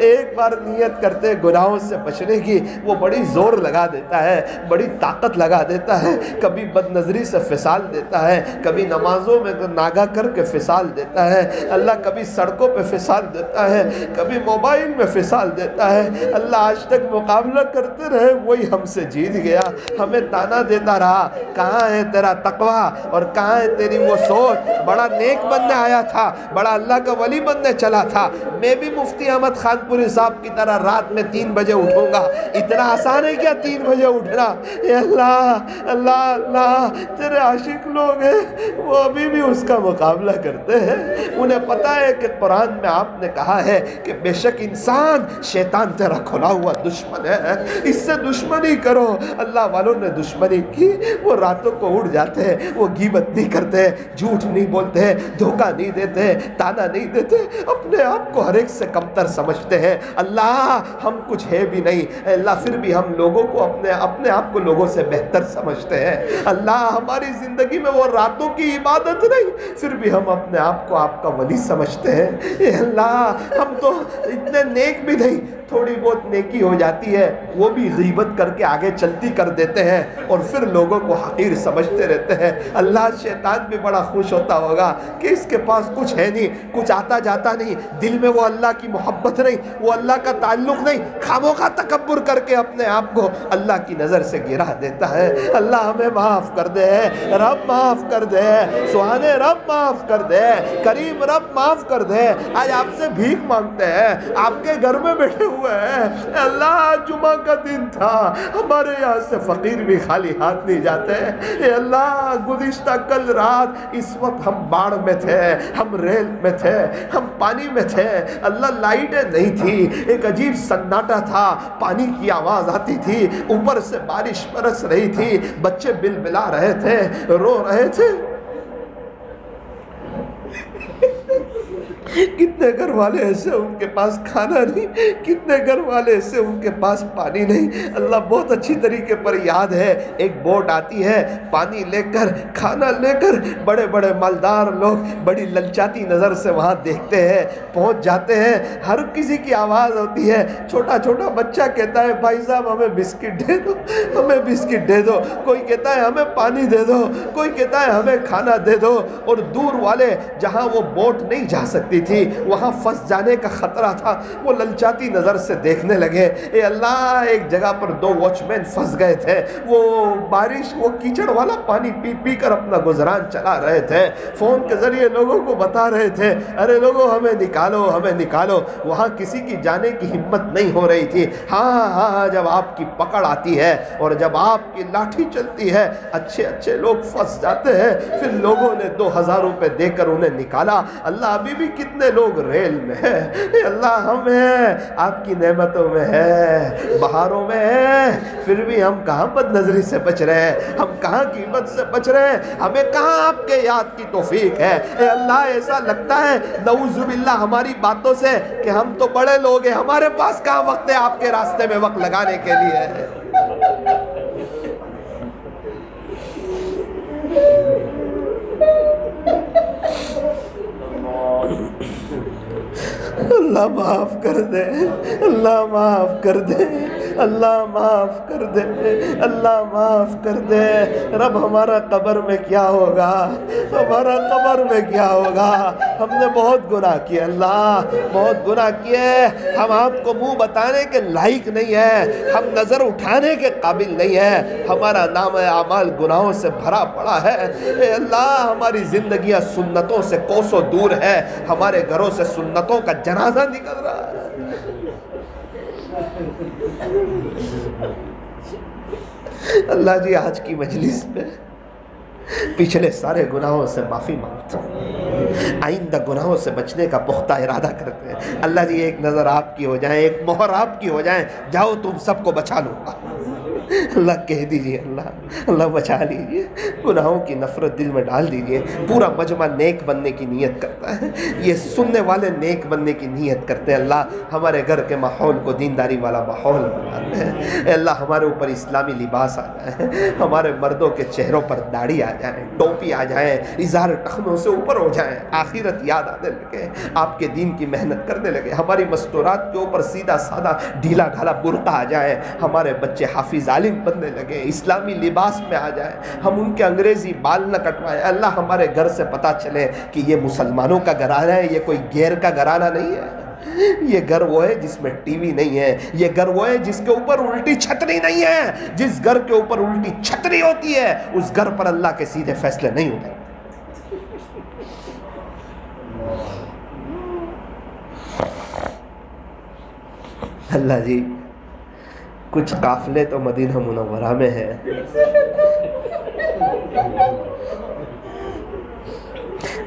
ایک بار نیت کرتے گناہوں سے بچنے کی، وہ بڑی زور لگا دیتا ہے، بڑی طاقت لگا دیتا ہے، کبھی بد نظری سے فسال دیتا ہے، کبھی نمازوں میں ناگا کر کے فسال دیتا دیتا ہے اللہ، کبھی سڑکوں پہ فساد دیتا ہے، کبھی موبائل میں فساد دیتا ہے اللہ، آج تک مقابلہ کرتے رہے وہی ہم سے جیت گیا، ہمیں تانا دیتا رہا، کہاں ہے تیرا تقویٰ اور کہاں ہے تیری وہ سوچ؟ بڑا نیک بننے آیا تھا، بڑا اللہ کا ولی بننے چلا تھا، میں بھی مفتی احمد خان پوری صاحب کی طرح رات میں 3 بجے اٹھوں گا، اتنا آسان ہے کیا 3 بجے اٹھنا؟ اے اللہ اللہ اللہ، تیرے عاشق لوگ ہیں وہ ابھی بھی اس کا مقابلہ کرتے ہیں، انہیں پتہ ہے کہ قرآن میں آپ نے کہا ہے کہ بے شک انسان شیطان تیرا کھلا ہوا دشمن ہے، اس سے دشمنی کرو۔ اللہ والوں نے دشمنی کی، وہ راتوں کو اٹھ جاتے ہیں، وہ غیبت نہیں کرتے، جھوٹ نہیں بولتے، دھوکہ نہیں دیتے، تانا نہیں دیتے، اپنے آپ کو ہر ایک سے کمتر سمجھتے ہیں۔ اللہ ہم کچھ ہے بھی نہیں، اے اللہ پھر بھی ہم لوگوں کو اپنے آپ کو لوگوں سے بہتر سمجھتے ہیں۔ اللہ ہماری زندگی میں وہ راتوں کی عبادت نہیں، پھر بھی ہم اپنے آپ کو آپ کا ولی سمجھتے ہیں۔ اے اللہ ہم تو اتنے نیک بھی نہیں، تھوڑی بہت نیکی ہو جاتی ہے وہ بھی غیبت کر کے آگے چلتی کر دیتے ہیں اور پھر لوگوں کو حقیر سمجھتے رہتے ہیں۔ اللہ شیطان بھی بڑا خوش ہوتا ہوگا کہ اس کے پاس کچھ ہے نہیں، کچھ آتا جاتا نہیں، دل میں وہ اللہ کی محبت نہیں، وہ اللہ کا تعلق نہیں، خاموخواہ تکبر کر کے اپنے آپ کو اللہ کی نظر سے گرا دیتا ہے۔ اللہ ہمیں معاف کر دے، رب معاف کر دے، سبحانے رب معاف کر دے، کریم رب معاف کر دے۔ آج آپ سے بھیک مانگتے ہیں، آپ کے گھر میں بیٹھے ہوئے ہیں، اے اللہ جمعہ کا دن تھا، ہمارے یہاں سے فقیر بھی خالی ہاتھ نہیں جاتے۔ اے اللہ گزشتہ کل رات اس وقت ہم باڑ میں تھے، ہم ریل میں تھے، ہم پانی میں تھے، اللہ لائٹیں نہیں تھی، ایک عجیب سناٹا تھا، پانی کی آواز آتی تھی، اوپر سے بارش برس رہی تھی، بچے بلبلا رہے تھے، رو رہے تھے۔ کتنے گھر والے ایسے ان کے پاس کھانا نہیں، کتنے گھر والے ایسے ان کے پاس پانی نہیں۔ اللہ بہت اچھی طریقے پر یاد ہے، ایک بوٹ آتی ہے پانی لے کر کھانا لے کر، بڑے بڑے مالدار لوگ بڑی للچاتی نظر سے وہاں دیکھتے ہیں، پہنچ جاتے ہیں، ہر کسی کی آواز ہوتی ہے، چھوٹا چھوٹا بچہ کہتا ہے بھائی صاحب ہمیں بسکٹ دے دو، ہمیں بسکٹ دے دو، کوئی کہتا ہے ہمیں پانی دے دو، کوئی کہتا ہے ہمیں کھانا دے دو۔ اور دور والے جہاں وہ بوٹ نہیں جا سکتی تھی، وہاں پھنس جانے کا خطرہ تھا، وہ للچاتی نظر سے دیکھنے لگے۔ اے اللہ ایک جگہ پر 2 واچ مین پھنس گئے تھے، وہ بارش وہ کیچڑ والا پانی پی پی کر اپنا گزران چلا رہے تھے، فون کے ذریعے لوگوں کو بتا رہے تھے ارے لوگوں ہمیں نکالو ہمیں نکالو، وہاں کسی کی جانے کی ہمت نہیں ہو رہی تھی۔ ہاں جب آپ کی پکڑ آتی ہے اور جب آپ کی لاٹھی چلتی ہے، اچھے اچھے لوگ پھنس جاتے ہیں، پھر لوگوں نے 2000 روپے دے کر انہیں نکالا۔ اللہ ابھی بھی کتنے لوگ ریل میں ہے، اے اللہ ہمیں آپ کی نعمتوں میں ہے، بہاروں میں ہے، پھر بھی ہم کہاں بد نظری سے بچ رہے ہیں، ہم کہاں غیبت سے بچ رہے ہیں، ہمیں کہاں آپ کے یاد کی توفیق ہے۔ اے اللہ ایسا لگتا ہے نعوذ باللہ ہماری باتوں سے کہ ہم تو بڑے لوگ ہیں، ہمارے پاس کہاں وقت ہے آپ کے راستے میں وقت لگانے کے لیے۔ اللہ معاف کر دے، اللہ معاف کر دے، اللہ معاف کر دے، اللہ معاف کر دے۔ رب ہمارا قبر میں کیا ہوگا، ہمارا قبر میں کیا ہوگا، ہم نے بہت گناہ کیے اللہ، بہت گناہ کیے، ہم آپ کو منہ بتانے کے لائق نہیں ہے، ہم نظر اٹھانے کے قابل نہیں ہے، ہمارا نام اعمال گناہوں سے بھرا پڑا ہے۔ اے اللہ ہماری زندگیاں سنتوں سے کوسوں دور ہے، ہمارے گھروں سے سنتوں کا جنازہ نکل رہا ہے۔ اللہ جی آج کی مجلس میں پچھلے سارے گناہوں سے معافی مانگتا ہوں، آئندہ گناہوں سے بچنے کا پختہ ارادہ کرتے ہیں۔ اللہ جی ایک نظر آپ کی ہو جائیں، ایک مہر آپ کی ہو جائیں، جاؤ تم سب کو بچا لوں گا۔ اللہ کہہ دیجئے اللہ بچا لیجئے، گناہوں کی نفرت دل میں ڈال دیجئے۔ پورا مجمع نیک بننے کی نیت کرتا ہے، یہ سننے والے نیک بننے کی نیت کرتے ہیں۔ اللہ ہمارے گھر کے ماحول کو دینداری والا ماحول بناتے ہیں۔ اے اللہ ہمارے اوپر اسلامی لباس آ جائے، ہمارے مردوں کے چہروں پر داڑھی آ جائے، ٹوپی آ جائے، اظہار ٹخنوں سے اوپر ہو جائیں، آخرت یاد آنے لگے، آپ کے دین کی محنت کرنے لگے، ہماری مستورات کے اوپر سیدھا سادہ ڈھیلا ڈھالا برقع آ جائے، ہمارے بچے حافظ عالم بننے لگے، اسلامی لباس میں آ جائیں، ہم ان کے انگریزی بال نہ کٹوائیں۔ اللہ ہمارے گھر سے پتہ چلے کہ یہ مسلمانوں کا گھرانہ ہے، یہ کوئی غیر کا گھرانہ نہیں ہے۔ یہ گھر وہ ہے جس میں ٹی وی نہیں ہے، یہ گھر وہ ہے جس کے اوپر الٹی چھتری نہیں ہے۔ جس گھر کے اوپر الٹی چھتری ہوتی ہے اس گھر پر اللہ کے سیدھے فیصلے نہیں ہوتے۔ اللہ جی کچھ قافلے تو مدینہ منورہ میں ہے،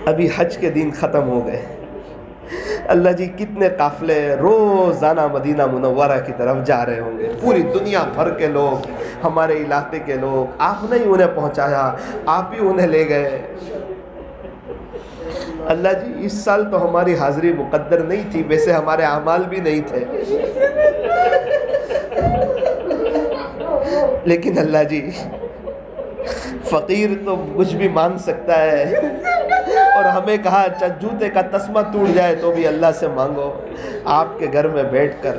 ابھی حج کے دن ختم ہو گئے۔ اللہ جی کتنے قافلے روزانہ مدینہ منورہ کی طرف جا رہے ہوں گے، پوری دنیا بھر کے لوگ، ہمارے علاقے کے لوگ، آپ نے ہی انہیں پہنچایا، آپ ہی انہیں لے گئے۔ اللہ جی اس سال تو ہماری حاضری مقدر نہیں تھی، ویسے ہمارے اعمال بھی نہیں تھے، لیکن اللہ جی فقیر تو کچھ بھی مانگ سکتا ہے، اور ہمیں کہا جوتے کا تسمہ ٹوٹ جائے تو بھی اللہ سے مانگو۔ آپ کے گھر میں بیٹھ کر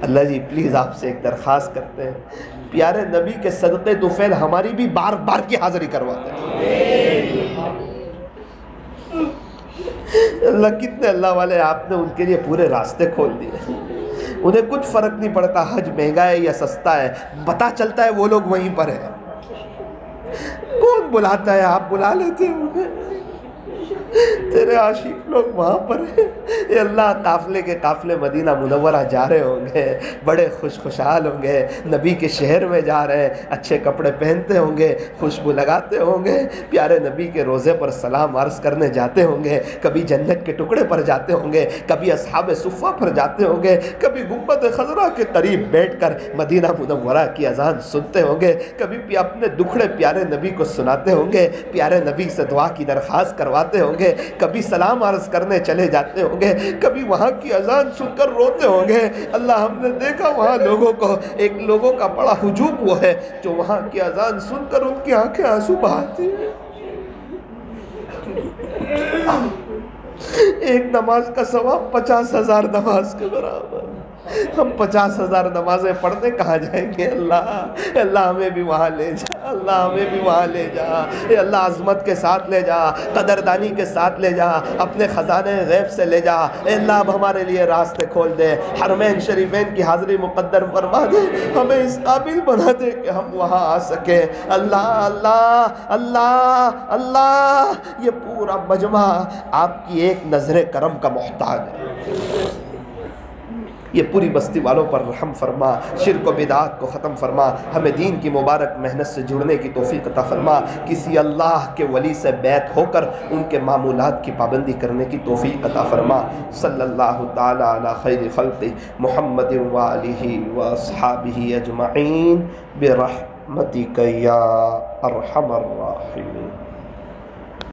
اللہ جی پلیز آپ سے ایک درخواست کرتے ہیں، پیارے نبی کے صدقے طفیل ہماری بھی بار بار کی حاضری کرواتے ہیں۔ اللہ کتنے اللہ والے آپ نے ان کے لیے پورے راستے کھول دیے، انہیں کچھ فرق نہیں پڑتا حج مہنگا ہے یا سستا ہے، پتہ چلتا ہے وہ لوگ وہیں پر ہیں۔ کون بلاتا ہے؟ آپ بلا لیتے ہیں انہیں، تیرے عاشق لوگ وہاں پر ہیں۔ اے اللہ قافلے کے قافلے مدینہ منورہ جا رہے ہوں گے، بڑے خوشحال ہوں گے، نبی کے شہر میں جا رہے ہیں، اچھے کپڑے پہنتے ہوں گے، خوشبو لگاتے ہوں گے، پیارے نبی کے روضے پر سلام عرض کرنے جاتے ہوں گے، کبھی جنت کے ٹکڑے پر جاتے ہوں گے، کبھی اصحاب صفہ پر جاتے ہوں گے، کبھی گنبد خضرا کے قریب بیٹھ کر مدینہ منورہ کی اذان سنتے ہوں گے، کبھی اپنے دکھڑے پیارے نبی کو سناتے ہوں گے، پیارے نبی سے دعا کی درخواست کرواتے ہوں گے، کبھی سلام عرض کرنے چلے جاتے ہوں گے، کبھی وہاں کی اذان سن کر روتے ہوں گے۔ اللہ ہم نے دیکھا وہاں لوگوں کو، ایک لوگوں کا بڑا ہجوم وہ ہے جو وہاں کی اذان سن کر ان کی آنکھیں آنسو بہاتی ہیں۔ ایک نماز کا ثواب 50,000 نماز کے برابر، ہم 50,000 نمازیں پڑھنے کہاں جائیں گے؟ اللہ ہمیں بھی وہاں لے جا، اللہ ہمیں بھی وہاں لے جا، اے اللہ عظمت کے ساتھ لے جا، قدردانی کے ساتھ لے جا، اپنے خزانے غیب سے لے جا۔ اے اللہ اب ہمارے لیے راستے کھول دے، حرمین شریفین کی حاضری مقدر فرما دے، ہمیں اس قابل بنا دے کہ ہم وہاں آ سکیں۔ اللہ اللہ اللہ اللہ، یہ پورا مجمع آپ کی ایک نظر کرم کا محتاج ہے، یہ پوری بستی والوں پر رحم فرما، شرک و بدعات کو ختم فرما، ہمیں دین کی مبارک محنت سے جڑنے کی توفیق عطا فرما، کسی اللہ کے ولی سے بیعت ہو کر ان کے معمولات کی پابندی کرنے کی توفیق عطا فرما۔ صلی اللہ تعالی علی خیر خلقہ محمد وآلہ واصحابہ اجمعین برحمتک یا ارحم الراحمین۔